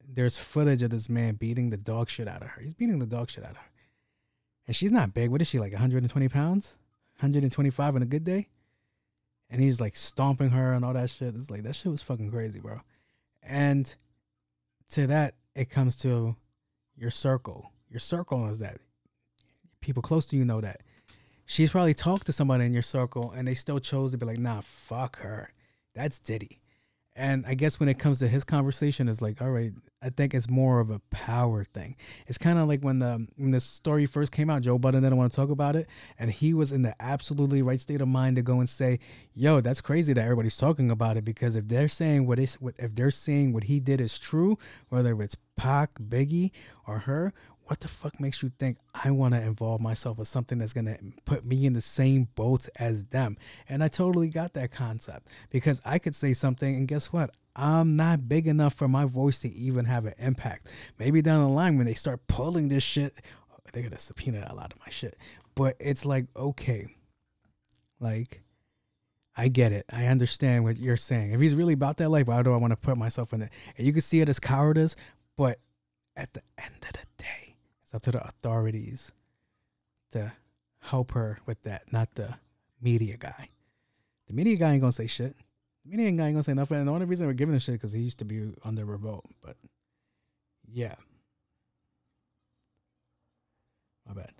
there's footage of this man beating the dog shit out of her. He's beating the dog shit out of her. And she's not big. What is she, like 120 pounds? 125 on a good day? And he's like stomping her and all that shit. It's like, that shit was fucking crazy, bro. And to that, it comes to your circle. Your circle is that people close to you know that. She's probably talked to somebody in your circle and they still chose to be like, nah, fuck her. That's Diddy. And I guess when it comes to his conversation, it's like, all right, I think it's more of a power thing. It's kind of like when the story first came out, Joe Budden didn't want to talk about it. And he was in the absolutely right state of mind to go and say, yo, that's crazy that everybody's talking about it. Because if they're saying if they're saying what he did is true, whether it's Pac, Biggie, or her, what the fuck makes you think I want to involve myself with something that's going to put me in the same boat as them? And I totally got that concept because I could say something and guess what? I'm not big enough for my voice to even have an impact. Maybe down the line when they start pulling this shit, they're going to subpoena a lot of my shit. But it's like, okay, like, I get it. I understand what you're saying. If he's really about that life, why do I want to put myself in it? And you can see it as cowardice, but at the end of the day, up to the authorities to help her with that, not the media guy. The media guy ain't gonna say shit. The media guy ain't gonna say nothing. And the only reason we're giving him shit because he used to be under revolt. But yeah, my bad.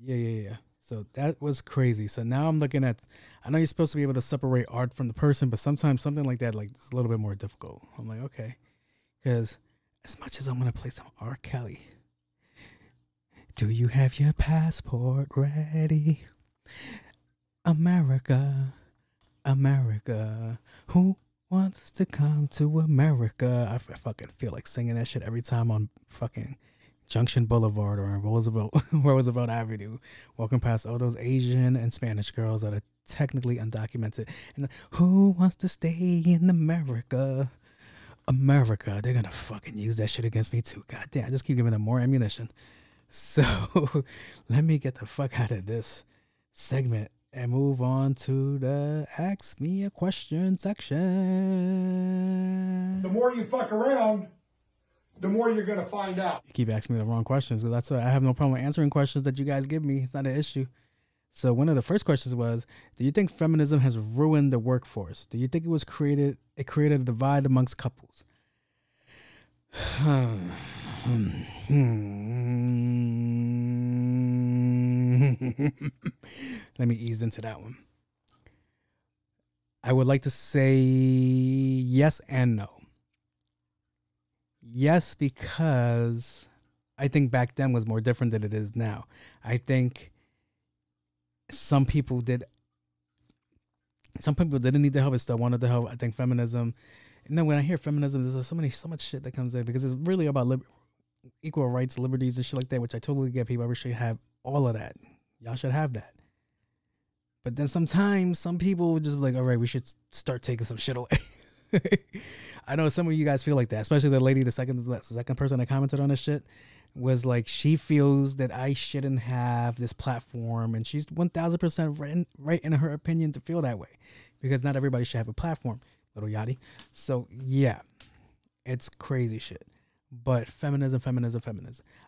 Yeah. So that was crazy. So now I'm looking at. I know you're supposed to be able to separate art from the person, but sometimes something like that, like, it's a little bit more difficult. I'm like, okay, because as much as I'm gonna play some R. Kelly. Do you have your passport ready? America, America, who wants to come to America? I fucking feel like singing that shit every time on fucking Junction Boulevard or on Roosevelt Avenue, walking past all those Asian and Spanish girls that are technically undocumented. And who wants to stay in America? America, they're gonna fucking use that shit against me too. God damn, I just keep giving them more ammunition. So let me get the fuck out of this segment and move on to the Ask Me a Question section. The more you fuck around, the more you're going to find out. You keep asking me the wrong questions. So that's why I have no problem answering questions that you guys give me. It's not an issue. So one of the first questions was, do you think feminism has ruined the workforce? Do you think it was created it created a divide amongst couples. Let me ease into that one. I would like to say yes and no. Yes, because I think back then was more different than it is now. I think some people didn't need the help and still wanted the help. I think feminism, and then when I hear feminism, there's so much shit that comes in because it's really about equal rights, liberties, and shit like that, which I totally get. People should have all of that. Y'all should have that. But then sometimes some people just like, all right, we should start taking some shit away. I know some of you guys feel like that, especially the lady, the second person that commented on this shit was like, she feels that I shouldn't have this platform, and she's 1000% right in her opinion to feel that way, because not everybody should have a platform, little yachty. So yeah, it's crazy shit. But feminism.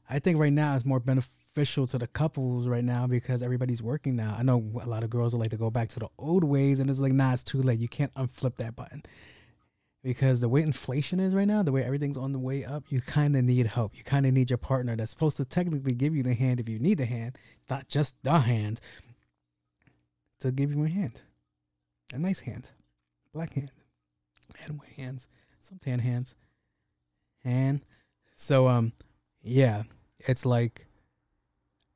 I think right now it's more beneficial to the couples right now because everybody's working now. I know a lot of girls would like to go back to the old ways, and it's like, nah, it's too late. You can't unflip that button. Because the way inflation is right now, the way everything's on the way up, you kind of need help. You kind of need your partner that's supposed to technically give you the hand if you need the hand, not just the hand, to give you a hand. A nice hand. Black hand. And white hands. Some tan hands. And so, yeah, it's like,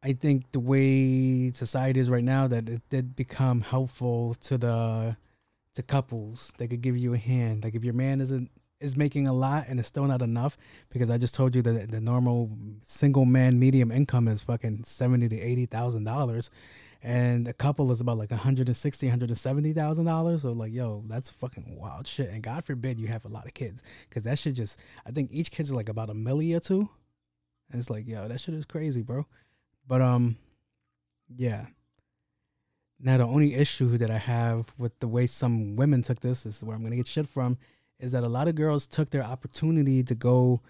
I think the way society is right now, that it did become helpful to couples. They could give you a hand. Like if your man is making a lot and it's still not enough, because I just told you that the normal single man medium income is fucking $70,000 to $80,000, and a couple is about like $160,000, $170,000. So like, yo, that's fucking wild shit. And God forbid you have a lot of kids, because that shit just, I think each kid's like about $1 million or $2 million. And it's like, yo, that shit is crazy, bro. But yeah. Now, the only issue that I have with the way some women took this is where I'm going to get shit from, is that a lot of girls took their opportunity to go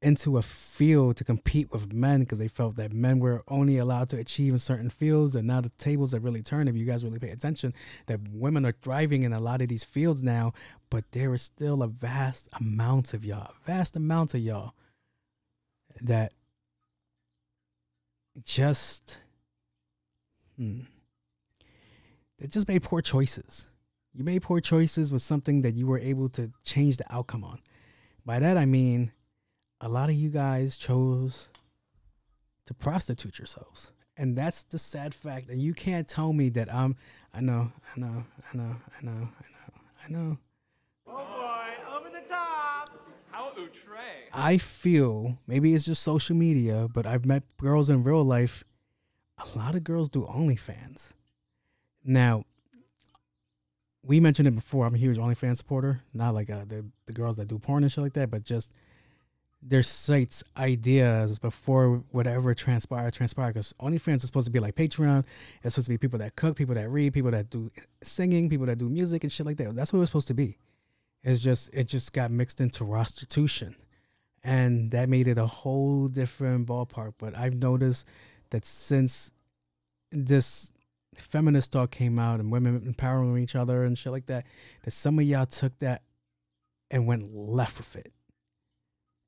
into a field to compete with men because they felt that men were only allowed to achieve in certain fields. And now the tables have really turned, if you guys really pay attention, that women are thriving in a lot of these fields now, but there is still a vast amount of y'all that just... They just made poor choices. You made poor choices with something that you were able to change the outcome on. By that, I mean, a lot of you guys chose to prostitute yourselves. And that's the sad fact. And you can't tell me that I know. Oh boy, over the top. How outre. I feel, maybe it's just social media, but I've met girls in real life. A lot of girls do OnlyFans. Now, we mentioned it before. I'm a huge OnlyFans supporter. Not like the girls that do porn and shit like that, but just their sites, ideas before whatever transpire. Because OnlyFans is supposed to be like Patreon. It's supposed to be people that cook, people that read, people that do singing, people that do music and shit like that. That's what it's supposed to be. It just got mixed into prostitution. And that made it a whole different ballpark. But I've noticed that since this feminist talk came out and women empowering each other and shit like that, that some of y'all took that and went left with it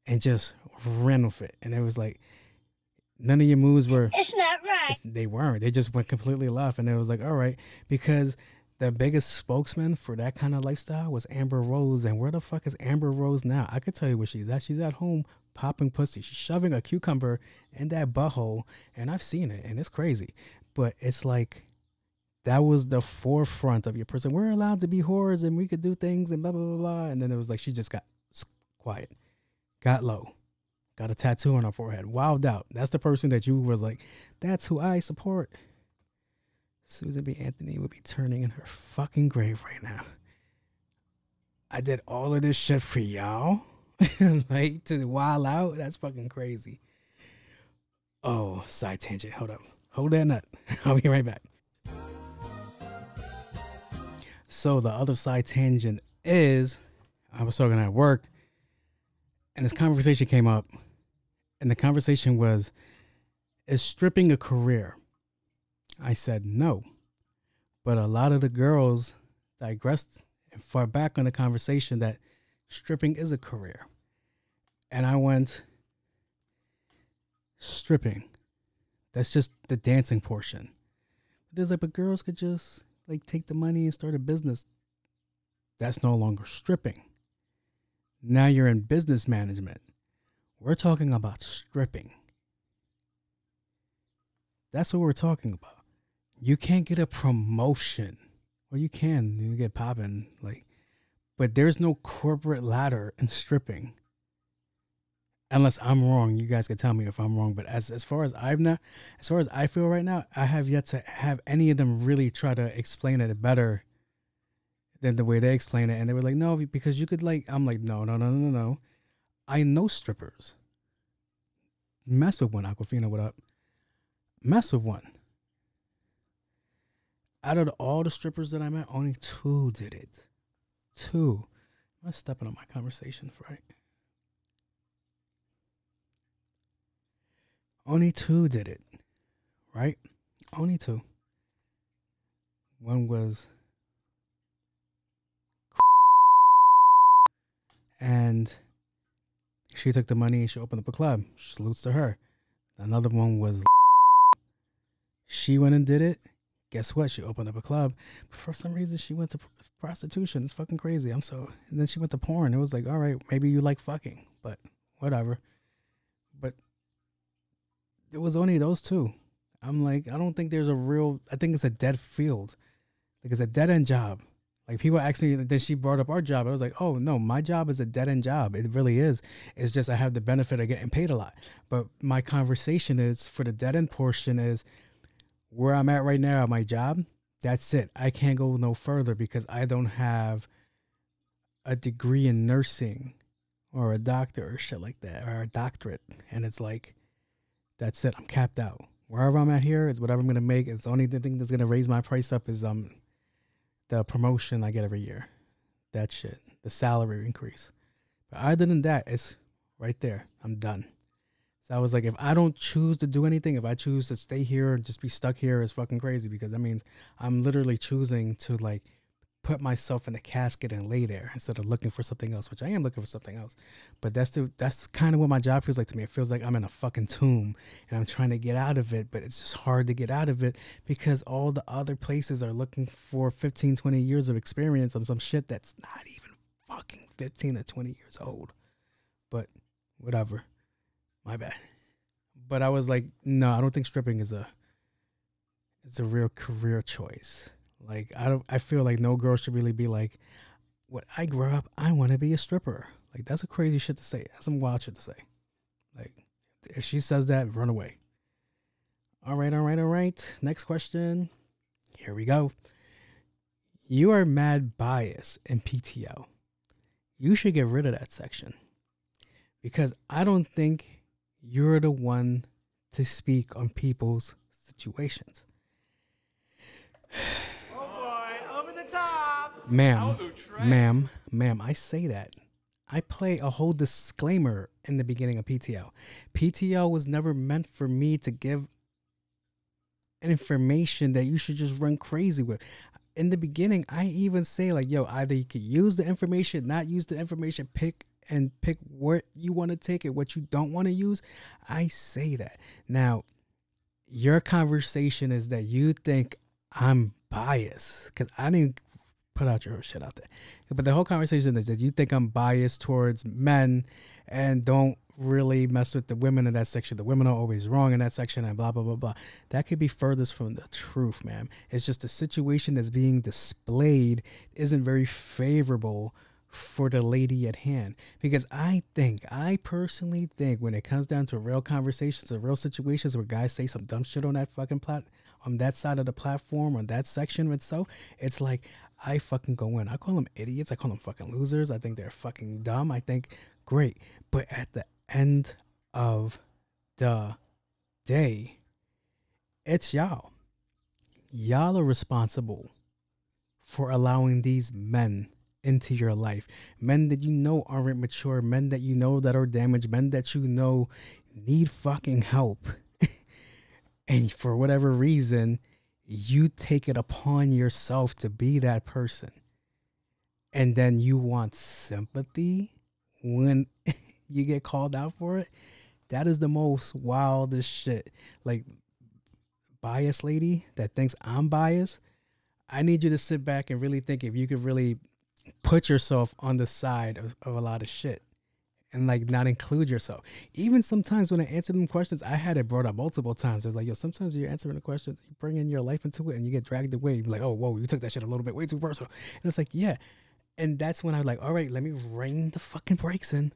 and just ran with it. And it was like, none of your moves were... It's not right. They weren't. They just went completely left. And it was like, all right, because the biggest spokesman for that kind of lifestyle was Amber Rose. And where the fuck is Amber Rose now? I could tell you where she's at. She's at home popping pussy. She's shoving a cucumber in that butthole. And I've seen it. And it's crazy. But it's like, that was the forefront of your person. We're allowed to be whores and we could do things and blah, blah, blah, blah. And then it was like, she just got quiet, got low, got a tattoo on her forehead, wilded out. That's the person that you was like, that's who I support. Susan B. Anthony would be turning in her fucking grave right now. I did all of this shit for y'all. Like, to wild out? That's fucking crazy. Oh, side tangent. Hold up. Hold that nut. I'll be right back. So the other side tangent is, I was talking at work and this conversation came up, and the conversation was, is stripping a career? I said no, but a lot of the girls digressed far back on the conversation that stripping is a career. And I went, stripping, that's just the dancing portion. There's like, but girls could just like take the money and start a business. That's no longer stripping. Now you're in business management. We're talking about stripping. That's what we're talking about. You can't get a promotion. Well, you can. You get popping, like, but there's no corporate ladder in stripping. Unless I'm wrong, you guys can tell me if I'm wrong. But as far as I feel right now, I have yet to have any of them really try to explain it better than the way they explain it. And they were like, no, because you could like, I'm like, no. I know strippers. Mess with one, Aquafina, what up? Mess with one. Out of all the strippers that I met, only 2 did it. 2. I'm stepping on my conversation, right? Only 2 did it, right? Only 2. One was, and she took the money and she opened up a club. Salutes to her. Another one was, she went and did it. Guess what? She opened up a club. But for some reason, she went to prostitution. It's fucking crazy. And then she went to porn. It was like, all right, maybe you like fucking, but whatever. But it was only those 2. I'm like, I don't think there's a real, I think it's a dead field. Like, it's a dead end job. Like, people ask me, then she brought up our job. I was like, oh no, my job is a dead end job. It really is. It's just I have the benefit of getting paid a lot. But my conversation is, for the dead end portion, is where I'm at right now at my job. That's it. I can't go no further because I don't have a degree in nursing or a doctor or shit like that, or a doctorate. And it's like, that's it. I'm capped out. Wherever I'm at here is whatever I'm going to make. It's the only thing that's going to raise my price up is the promotion I get every year. That shit. The salary increase. But other than that, it's right there. I'm done. So I was like, if I don't choose to do anything, if I choose to stay here and just be stuck here, it's fucking crazy, because that means I'm literally choosing to like put myself in a casket and lay there instead of looking for something else, which I am looking for something else. But that's kind of what my job feels like to me. It feels like I'm in a fucking tomb and I'm trying to get out of it, but it's just hard to get out of it because all the other places are looking for 15, 20 years of experience on some shit that's not even fucking 15 to 20 years old. But whatever. My bad. But I was like, no, I don't think stripping is a real career choice. Like, I feel like no girl should really be like, when I grow up, I want to be a stripper. Like, that's a crazy shit to say. That's some wild shit to say. Like, if she says that, run away. All right. Next question. Here we go. You are mad biased in PTO. You should get rid of that section, because I don't think you're the one to speak on people's situations. Ma'am, I say that. I play a whole disclaimer in the beginning of PTO. PTO was never meant for me to give information that you should just run crazy with. In the beginning, I even say like, yo, either you could use the information, not use the information, pick what you want to take and what you don't want to use. I say that. Now, your conversation is that you think I'm biased because I didn't put out your shit out there. But the whole conversation is that you think I'm biased towards men and don't really mess with the women in that section. The women are always wrong in that section and blah, blah, blah, blah. That could be furthest from the truth, man. It's just the situation that's being displayed isn't very favorable for the lady at hand. Because I personally think when it comes down to real conversations or real situations where guys say some dumb shit on that fucking on that side of the platform, on that section itself, it's like, I fucking go in. I call them idiots. I call them fucking losers. I think they're fucking dumb. I think, great. But at the end of the day, it's y'all. Y'all are responsible for allowing these men into your life. Men that you know aren't mature. Men that you know that are damaged. Men that you know need fucking help. And for whatever reason, you take it upon yourself to be that person. and then you want sympathy when you get called out for it. That is the most wildest shit. Like, biased lady that thinks I'm biased, I need you to sit back and really think if you could really put yourself on the side of a lot of shit and like not include yourself. Even sometimes when I answer them questions, I had it brought up multiple times. It's like, yo, sometimes you're answering the questions, you bring in your life into it and you get dragged away. You're like, oh, whoa, you took that shit a little bit way too personal. And it's like, yeah. And that's when I was like, all right, let me rein the fucking brakes in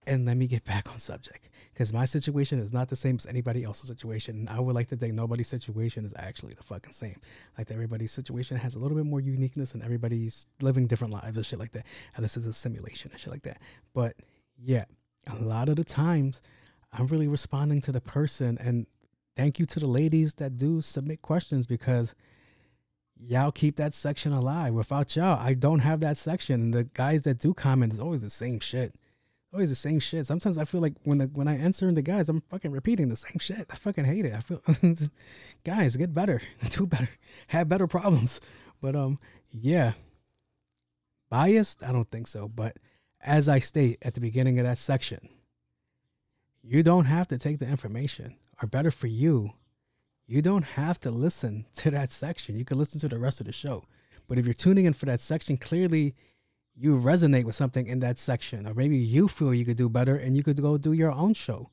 and let me get back on subject. Because my situation is not the same as anybody else's situation. And I would like to think nobody's situation is actually the fucking same. Like, everybody's situation has a little bit more uniqueness and everybody's living different lives and shit like that. And this is a simulation and shit like that. But yeah, a lot of the times I'm really responding to the person. And thank you to the ladies that do submit questions, because y'all keep that section alive. Without y'all, I don't have that section. The guys that do comment is always the same shit. Always the same shit. Sometimes I feel like when I answer the guys, I'm fucking repeating the same shit. I fucking hate it. I feel guys, get better, do better, have better problems. But yeah, biased, I don't think so. But as I state at the beginning of that section, you don't have to take the information, or better for you, you don't have to listen to that section. You can listen to the rest of the show. But if you're tuning in for that section, clearly you resonate with something in that section, or maybe you feel you could do better and you could go do your own show.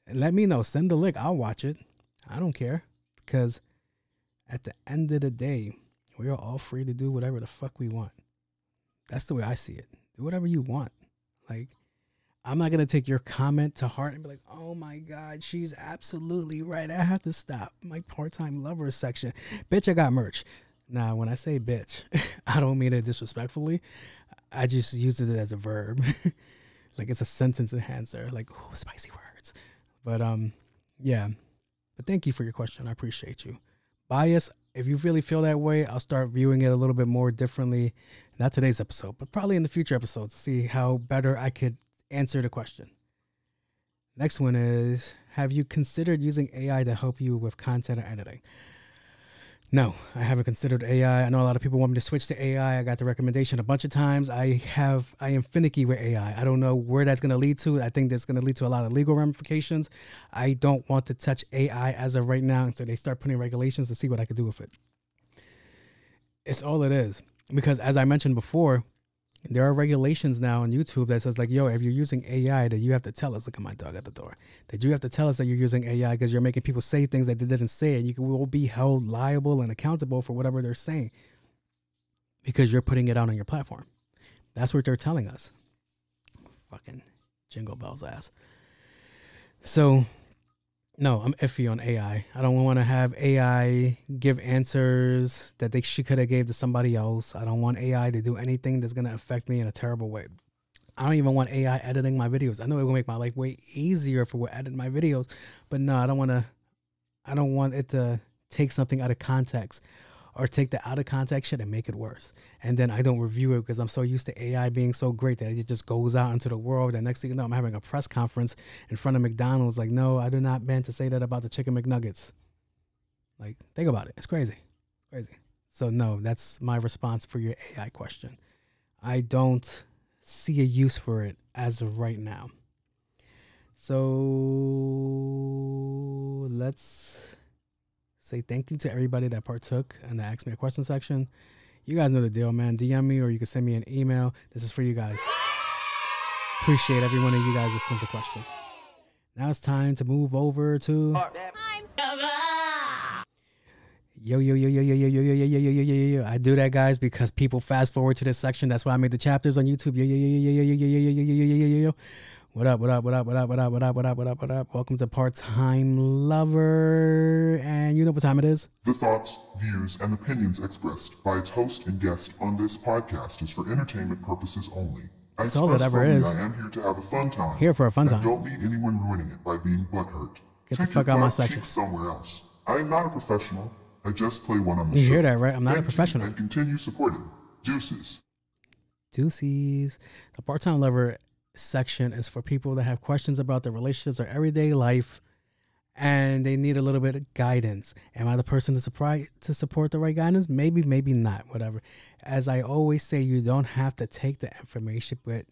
And let me know. Send the link. I'll watch it. I don't care, because at the end of the day, we are all free to do whatever the fuck we want. That's the way I see it. Do whatever you want. Like, I'm not going to take your comment to heart and be like, oh my God, she's absolutely right. I have to stop my part-time lover section. Bitch, I got merch. Now, when I say bitch, I don't mean it disrespectfully. I just use it as a verb. Like, it's a sentence enhancer. Like, oh, spicy words. But yeah. But thank you for your question. I appreciate you. Bias, if you really feel that way, I'll start viewing it a little bit more differently. Not today's episode, but probably in the future episodes to see how better I could answer the question. Next one is, have you considered using AI to help you with content or editing? No, I haven't considered AI. I know a lot of people want me to switch to AI. I got the recommendation a bunch of times. I am finicky with AI. I don't know where that's going to lead to. I think that's going to lead to a lot of legal ramifications. I don't want to touch AI as of right now until they start putting regulations to see what I can do with it. It's all it is. Because as I mentioned before, there are regulations now on YouTube that says, like, yo, if you're using AI, that you have to tell us, look at my dog at the door, that you have to tell us that you're using AI because you're making people say things that they didn't say, and you will be held liable and accountable for whatever they're saying because you're putting it out on your platform. That's what they're telling us. Fucking jingle bells ass. So, no, I'm iffy on AI. I don't want to have AI give answers that she could have gave to somebody else. I don't want AI to do anything that's going to affect me in a terrible way. I don't even want AI editing my videos. I know it will make my life way easier if it would edit my videos, but no, I don't want it to take something out of context or take the out of context shit and make it worse. And then I don't review it because I'm so used to AI being so great that it just goes out into the world. And next thing you know, I'm having a press conference in front of McDonald's. Like, no, I do not mean to say that about the chicken McNuggets. Like, think about it. It's crazy. Crazy. So no, that's my response for your AI question. I don't see a use for it as of right now. So let's say thank you to everybody that partook and that asked me a question section. You guys know the deal, man. DM me or you can send me an email. This is for you guys. Appreciate every one of you guys that sent the question. Now it's time to move over to yo. I do that, guys, because people fast forward to this section. That's why I made the chapters on YouTube. Yo. What up? Welcome to Part-Time Lover. And you know what time it is? The thoughts, views, and opinions expressed by its host and guest on this podcast is for entertainment purposes only. That's all it ever is. I am here to have a fun time. Here for a fun time. Don't need anyone ruining it by being butthurt. Get the fuck out of my section. Somewhere else. I am not a professional. I just play one on the show. You hear that, right? I'm not a professional. And continue supporting. Deuces. The Part-Time Lover section is for people that have questions about their relationships or everyday life, and they need a little bit of guidance. Am I the person to support the right guidance? Maybe, maybe not, whatever. As I always say, you don't have to take the information, but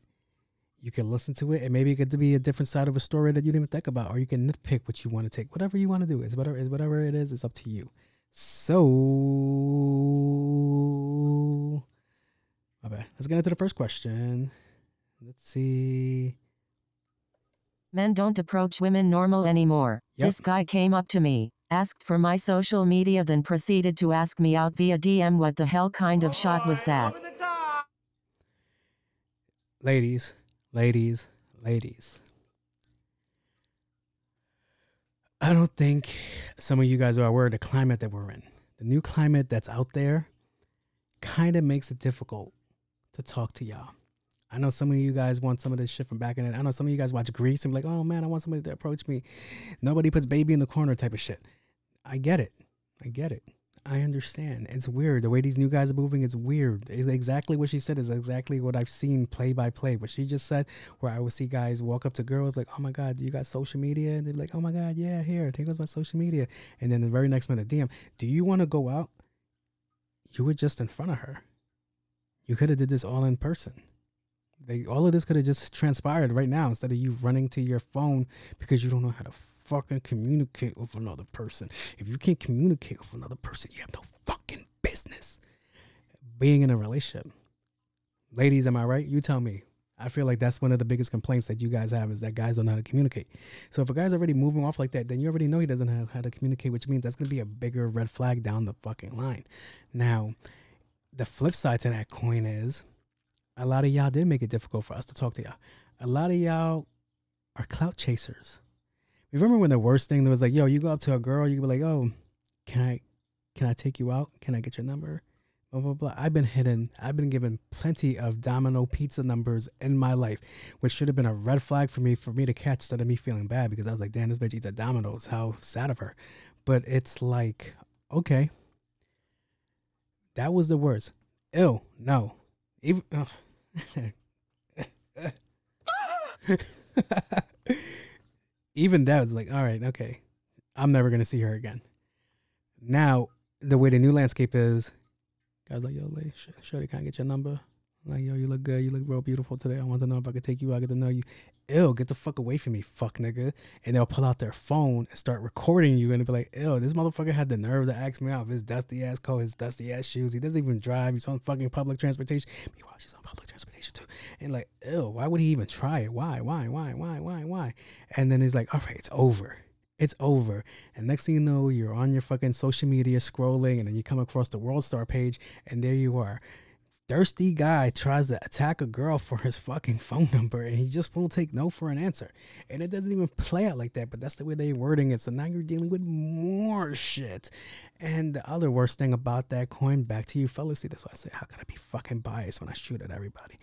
you can listen to it, and maybe it could be a different side of a story that you didn't even think about, or you can nitpick what you want to take. Whatever you want to do, whatever it is, it's up to you. So, my bad. Let's get into the first question. Let's see. Men don't approach women normal anymore. Yep. This guy came up to me, asked for my social media, then proceeded to ask me out via DM. What the hell kind of shot was that? Ladies. I don't think some of you guys are aware of the climate that we're in. The new climate that's out there kind of makes it difficult to talk to y'all. I know some of you guys want some of this shit from back in it. I know some of you guys watch Grease and be like, oh man, I want somebody to approach me. Nobody puts baby in the corner type of shit. I get it. I understand. It's weird. The way these new guys are moving, it's weird. It's exactly what she said is exactly what I've seen play by play. What she just said, where I would see guys walk up to girls like, oh my God, you got social media? And they'd be like, oh my God, yeah, here, take us my social media. And then the very next minute, DM, do you want to go out? You were just in front of her. You could have did this all in person. All of this could have just transpired right now instead of you running to your phone because you don't know how to fucking communicate with another person. If you can't communicate with another person, you have no fucking business being in a relationship. Ladies, am I right? You tell me. I feel like that's one of the biggest complaints that you guys have is that guys don't know how to communicate. So if a guy's already moving off like that, then you already know he doesn't know how to communicate, which means that's going to be a bigger red flag down the fucking line. Now, the flip side to that coin is a lot of y'all did make it difficult for us to talk to y'all. A lot of y'all are clout chasers. Remember when the worst thing was like, yo, you go up to a girl, you be like, oh, can I take you out? Can I get your number? Blah, blah, blah. I've been given plenty of Domino pizza numbers in my life, which should have been a red flag for me to catch instead of me feeling bad because I was like, damn, this bitch eats at Domino's. How sad of her. But it's like, okay, that was the worst. Ew, no. Even, even that was like, all right, okay, I'm never going to see her again. Now, the way the new landscape is, guys like, yo, like, shorty, can I get your number? Like, yo, you look good. You look real beautiful today. I want to know if I could take you out, get to know you. Ew, get the fuck away from me, fuck nigga. And they'll pull out their phone and start recording you and be like, ew, this motherfucker had the nerve to ask me out of his dusty ass coat, his dusty ass shoes. He doesn't even drive. He's on fucking public transportation. Meanwhile, she's on public transportation too. And like, ew, why would he even try it? Why? And then he's like, all right, it's over. It's over. And next thing you know, you're on your fucking social media scrolling, and then you come across the World Star page, and there you are. Thirsty guy tries to attack a girl for his fucking phone number, and he just won't take no for an answer. And it doesn't even play out like that, but that's the way they're wording it. So now you're dealing with more shit. And the other worst thing about that coin, back to you fellas, see, that's why I say, how could I be fucking biased when I shoot at everybody?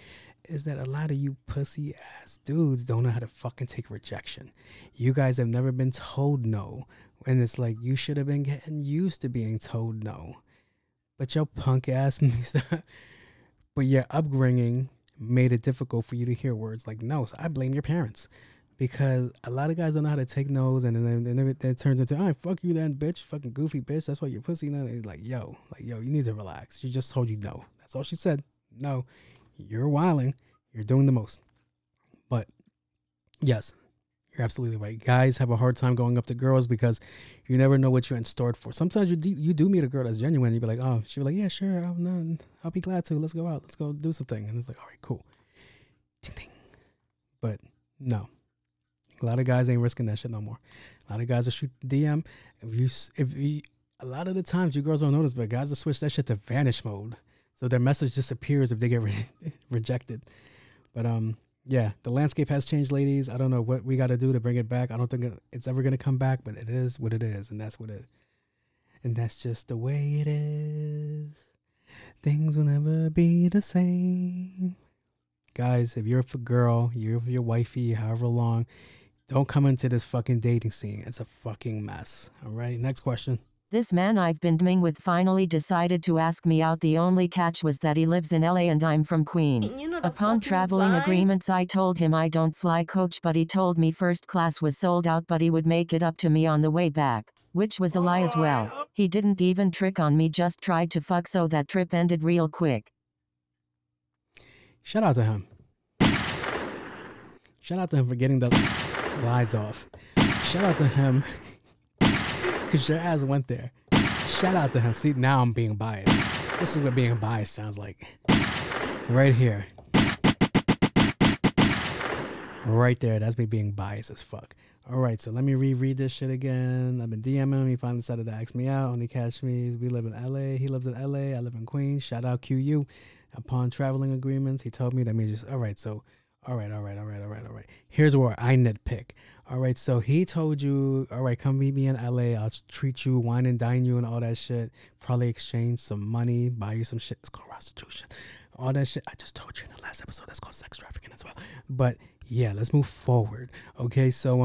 Is that a lot of you pussy ass dudes don't know how to fucking take rejection. You guys have never been told no. And it's like, you should have been getting used to being told no. But your punk ass makes that. But your upbringing made it difficult for you to hear words like no. So I blame your parents. Because a lot of guys don't know how to take no's, and then it turns into, all right, fuck you then, bitch, fucking goofy bitch. That's why you're pussy. And it's like, yo, you need to relax. She just told you no. That's all she said. No, you're wilding. You're doing the most. But yes, you're absolutely right. Guys have a hard time going up to girls because you never know what you're in store for. Sometimes you do meet a girl that's genuine. You be like, oh, she'll be like, yeah, sure, I'll be glad to. Let's go out. Let's go do something. And it's like, all right, cool. Ding, ding. But no. A lot of guys ain't risking that shit no more. A lot of guys will shoot DM. A lot of the times you girls don't notice, but guys will switch that shit to vanish mode, so their message disappears if they get rejected. But yeah, the landscape has changed, ladies. I don't know what we got to do to bring it back. I don't think it's ever gonna come back, but it is what it is, and that's what it. And that's just the way it is. Things will never be the same. Guys, if you're a girl, you're with your wifey, however long. Don't come into this fucking dating scene. It's a fucking mess. All right. Next question. This man I've been DMing with finally decided to ask me out. The only catch was that he lives in LA and I'm from Queens. You know the Upon fucking traveling vibes? agreements, I told him I don't fly coach, but he told me first class was sold out, but he would make it up to me on the way back, which was a lie as well. He didn't even trick on me, just tried to fuck, so that trip ended real quick. Shout out to him. Shout out to him for getting the lies off. Shout out to him because your ass went there. Shout out to him. See, now I'm being biased. This is what being biased sounds like. Right here. Right there. That's me being biased as fuck. All right, so let me reread this shit again. I've been DMing him. He finally decided to ask me out. Only catch me. We live in LA. He lives in LA. I live in Queens. Shout out QU. Upon traveling agreements, he told me that means just, all right, so, all right. Here's where I nitpick. All right, so he told you, all right, come meet me in LA. I'll treat you, wine and dine you and all that shit. Probably exchange some money, buy you some shit. It's called prostitution. All that shit. I just told you in the last episode. That's called sex trafficking as well. But yeah, let's move forward. Okay, so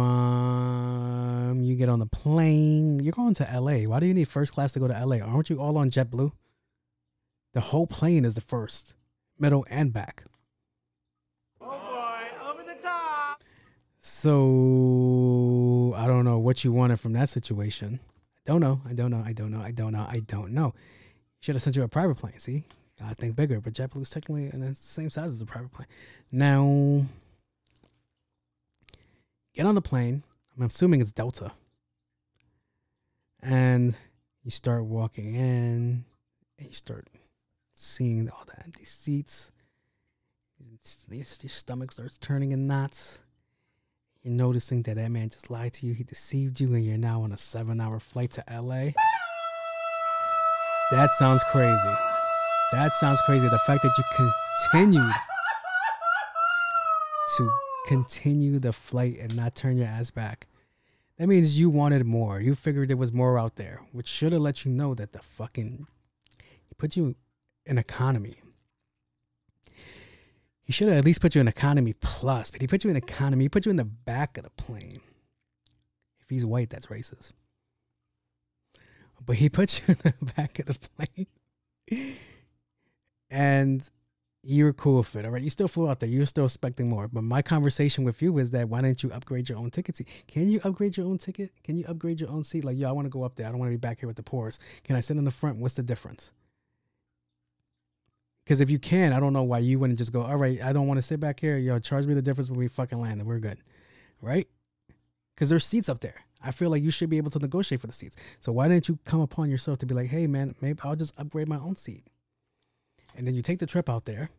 you get on the plane. You're going to LA. Why do you need first class to go to LA? Aren't you all on JetBlue? The whole plane is the first, middle, and back. Oh boy, over the top. So I don't know what you wanted from that situation. I don't know. Should have sent you a private plane. See, gotta think bigger. But JetBlue's technically and it's the same size as a private plane. Now, get on the plane. I'm assuming it's Delta, and you start walking in, and you start seeing all the empty seats. Your stomach starts turning in knots. You're noticing that man just lied to you. He deceived you, and you're now on a 7-hour flight to LA. That sounds crazy. That sounds crazy. The fact that you continue the flight and not turn your ass back. That means you wanted more. You figured there was more out there, which should have let you know that the fucking he put you in economy. He should have at least put you in economy plus, but he put you in economy. He put you in the back of the plane. If he's white, that's racist. But he put you in the back of the plane. And you were cool with it, all right? You still flew out there. You were still expecting more. But my conversation with you was that why didn't you upgrade your own ticket seat? Can you upgrade your own ticket? Can you upgrade your own seat? Like, yo, I want to go up there. I don't want to be back here with the poors. Can I sit in the front? What's the difference? Because if you can, I don't know why you wouldn't just go, all right, I don't want to sit back here. Yo, charge me the difference when we fucking land and we're good. Right? Because there's seats up there. I feel like you should be able to negotiate for the seats. So why didn't you come upon yourself to be like, hey, man, maybe I'll just upgrade my own seat. And then you take the trip out there.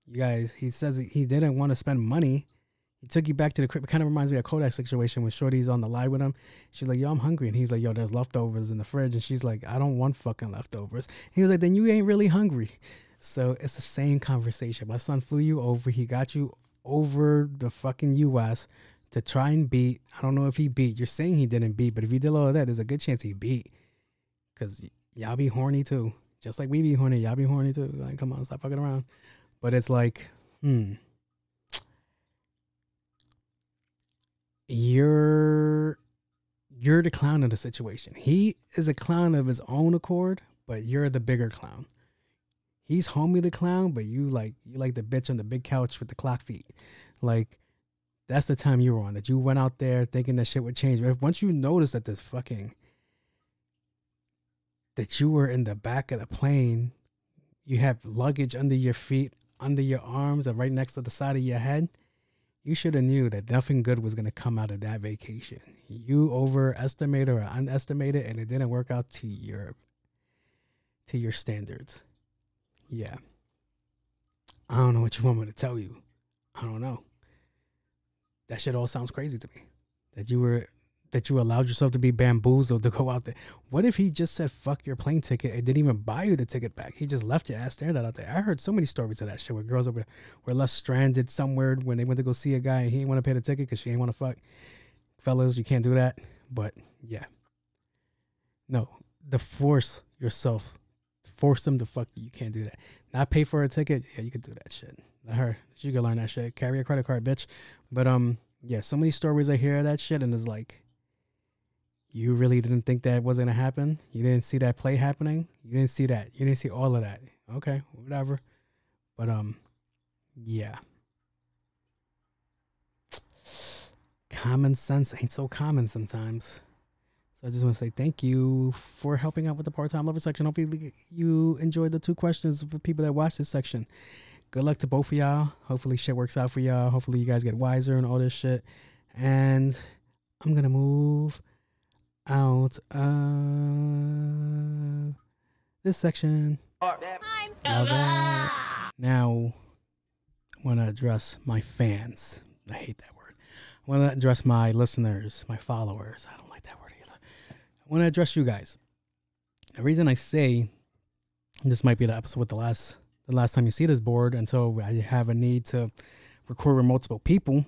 You guys, he says he didn't want to spend money. He took you back to the crib. It kind of reminds me of Kodak's situation when Shorty's on the line with him. She's like, yo, I'm hungry. And he's like, yo, there's leftovers in the fridge. And she's like, I don't want fucking leftovers. He was like, then you ain't really hungry. So it's the same conversation. My son flew you over. He got you over the fucking U.S. to try and beat. I don't know if he beat. You're saying he didn't beat, but if he did all of that, there's a good chance he beat. Because y'all be horny too. Just like we be horny, y'all be horny too. Like, come on, stop fucking around. But it's like, you're the clown of the situation. He is a clown of his own accord, but you're the bigger clown. He's homie the clown, but you like the bitch on the big couch with the clock feet. Like, that's the time you were on, that you went out there thinking that shit would change. But once you notice that that you were in the back of the plane, you have luggage under your feet, under your arms, and right next to the side of your head, you should have knew that nothing good was going to come out of that vacation. You overestimated or underestimated, and it didn't work out to your standards. Yeah. I don't know what you want me to tell you. I don't know. That shit all sounds crazy to me. That you allowed yourself to be bamboozled to go out there. What if he just said, fuck your plane ticket and didn't even buy you the ticket back? He just left your ass stranded out there. I heard so many stories of that shit where girls were left stranded somewhere when they went to go see a guy and he didn't want to pay the ticket because she didn't want to fuck. Fellas, you can't do that. But yeah. No, force them to fuck you. You can't do that. Not pay for a ticket. Yeah, you could do that shit. She could learn that shit. Carry a credit card, bitch. But yeah, so many stories I hear of that shit, and it's like, You really didn't think that was going to happen? You didn't see that play happening? You didn't see that. You didn't see all of that. Okay, whatever. But, yeah. Common sense ain't so common sometimes. So I just want to say thank you for helping out with the part-time lover section. Hopefully you enjoyed the 2 questions for people that watched this section. Good luck to both of y'all. Hopefully shit works out for y'all. Hopefully you guys get wiser and all this shit. And I'm going to move out of this section. Now, I want to address my fans. I hate that word. I want to address my listeners, my followers. I don't like that word either. I want to address you guys. The reason I say this might be the episode with the last time you see this board until I have a need to record with multiple people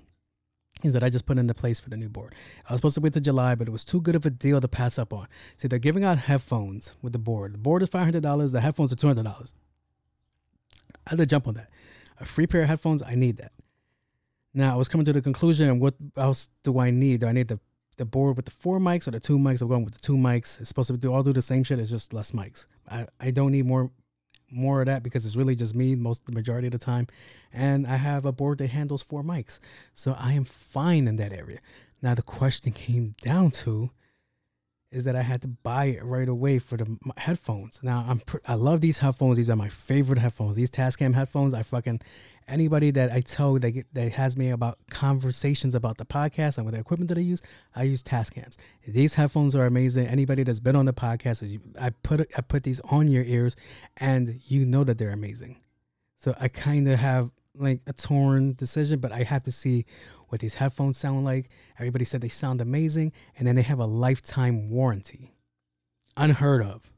is that I just put into place for the new board. I was supposed to wait till July, but it was too good of a deal to pass up on. See, they're giving out headphones with the board. The board is $500. The headphones are $200. I had to jump on that. A free pair of headphones, I need that. Now, I was coming to the conclusion, what else do I need? Do I need the board with the 4 mics or the 2 mics? I'm going with the 2 mics. It's supposed to all do the same shit. It's just less mics. I don't need more of that because it's really just me the majority of the time, and I have a board that handles 4 mics, so I am fine in that area. Now the question came down to is that I had to buy it right away for the headphones. Now I love these headphones. These are my favorite headphones. These Tascam headphones. Anybody that I tell that has me about conversations about the podcast and with the equipment that I use Tascams. These headphones are amazing. Anybody that's been on the podcast, I put these on your ears, and you know that they're amazing. So I kind of have like a torn decision, but I have to see what these headphones sound like. Everybody said they sound amazing, and then they have a lifetime warranty. Unheard of.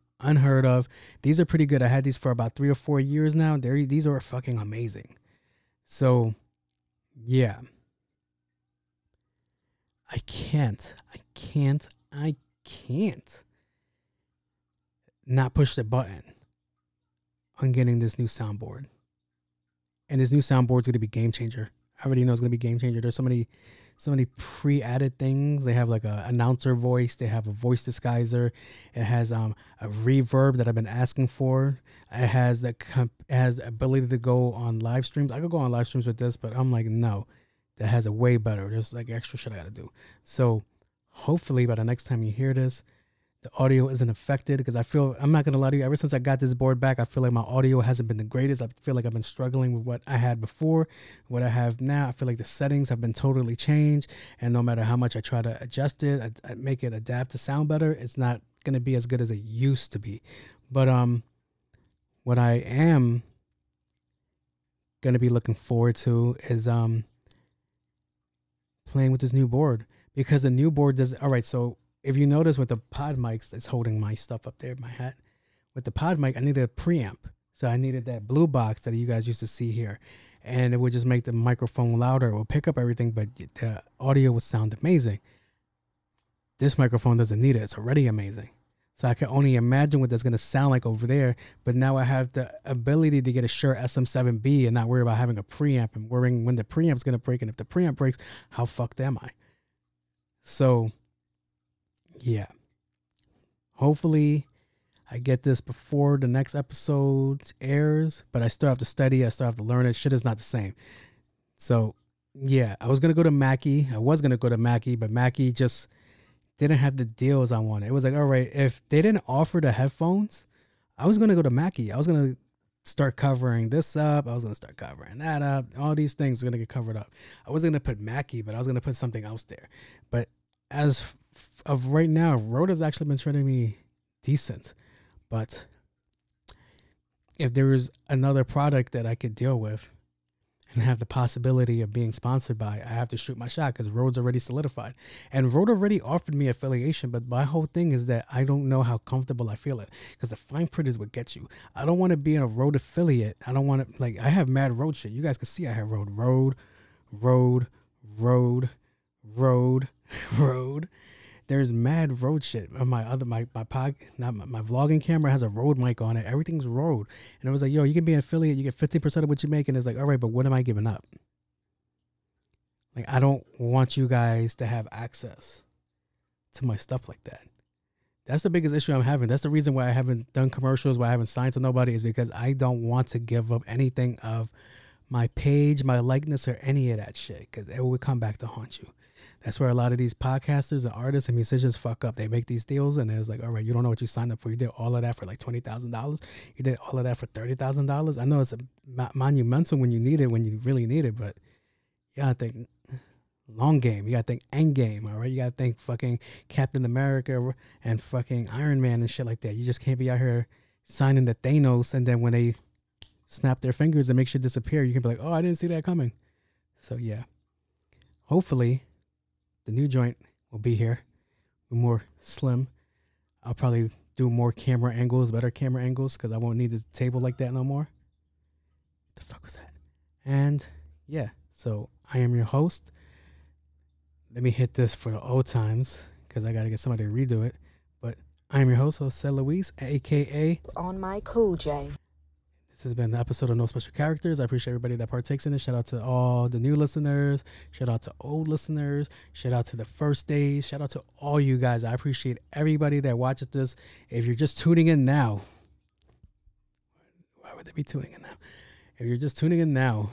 These are pretty good. I had these for about 3 or 4 years now. These are fucking amazing. So, yeah. I can't not push the button on getting this new soundboard. And this new soundboard is going to be game changer. I already know it's going to be game changer. There's so many pre-added things. They have like a announcer voice. They have a voice disguiser. It has a reverb that I've been asking for. It has ability to go on live streams. I could go on live streams with this, but I'm like, no, that has a way better. There's like extra shit I got to do. So hopefully by the next time you hear this, the audio isn't affected, because I'm not going to lie to you, ever since I got this board back, I feel like my audio hasn't been the greatest. I feel like I've been struggling with what I had before, what I have now. I feel like the settings have been totally changed, and no matter how much I try to adjust it, I make it adapt to sound better, it's not going to be as good as it used to be. But what I am going to be looking forward to is playing with this new board, because the new board does, all right, so if you notice with the pod mics that's holding my stuff up there, my hat, with the pod mic, I needed a preamp. So I needed that blue box that you guys used to see here. And it would just make the microphone louder. It would pick up everything, but the audio would sound amazing. This microphone doesn't need it. It's already amazing. So I can only imagine what that's going to sound like over there. But now I have the ability to get a Shure SM7B and not worry about having a preamp and worrying when the preamp's going to break. And if the preamp breaks, how fucked am I? So yeah, hopefully I get this before the next episode airs, but I still have to study. I still have to learn it. Shit is not the same. So yeah, I was going to go to Mackie. But Mackie just didn't have the deals I wanted. It was like, all right, if they didn't offer the headphones, I was going to go to Mackie. I was going to start covering this up. I was going to start covering that up. All these things are going to get covered up. I wasn't going to put Mackie, but I was going to put something else there. But as of right now, Rode has actually been treating me decent. But if there is another product that I could deal with and have the possibility of being sponsored by, I have to shoot my shot, because Rode's already solidified. And Rode already offered me affiliation, but my whole thing is that I don't know how comfortable I feel it, because the fine print is what gets you. I don't want to be in a Rode affiliate. I don't want to, like, I have mad Rode shit. You guys can see I have Rode. There's mad Rode shit on my vlogging camera has a Rode mic on it. Everything's Rode. And it was like, yo, you can be an affiliate, you get 15% of what you make. And it's like, all right, but what am I giving up? Like, I don't want you guys to have access to my stuff like that. That's the biggest issue I'm having. That's the reason why I haven't done commercials, why I haven't signed to nobody, is because I don't want to give up anything of my page, my likeness, or any of that shit, because it will come back to haunt you. That's where a lot of these podcasters and artists and musicians fuck up. They make these deals and it's like, all right, you don't know what you signed up for. You did all of that for like $20,000. You did all of that for $30,000. I know it's a monumental when you need it, when you really need it, but you gotta think long game. You gotta think end game, all right? You gotta think fucking Captain America and fucking Iron Man and shit like that. You just can't be out here signing the Thanos and then when they snap their fingers and make shit disappear, you can be like, oh, I didn't see that coming. So yeah, hopefully the new joint will be here, more slim. I'll probably do more camera angles, better camera angles, because I won't need the table like that no more. What the fuck was that? And yeah, so I am your host. Let me hit this for the old times, because I got to get somebody to redo it. But I am your host, Jose Luis, a.k.a. On my Cool J. This has been the episode of No Special Characters. I appreciate everybody that partakes in it. Shout out to all the new listeners. Shout out to old listeners. Shout out to the first days. Shout out to all you guys. I appreciate everybody that watches this. If you're just tuning in now, why would they be tuning in now? If you're just tuning in now,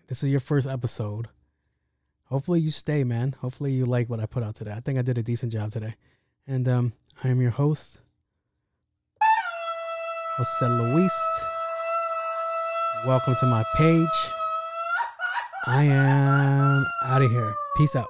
this is your first episode. Hopefully you stay, man. Hopefully you like what I put out today. I think I did a decent job today. And I am your host, Jose Luis. Welcome to my page. I am out of here. Peace out.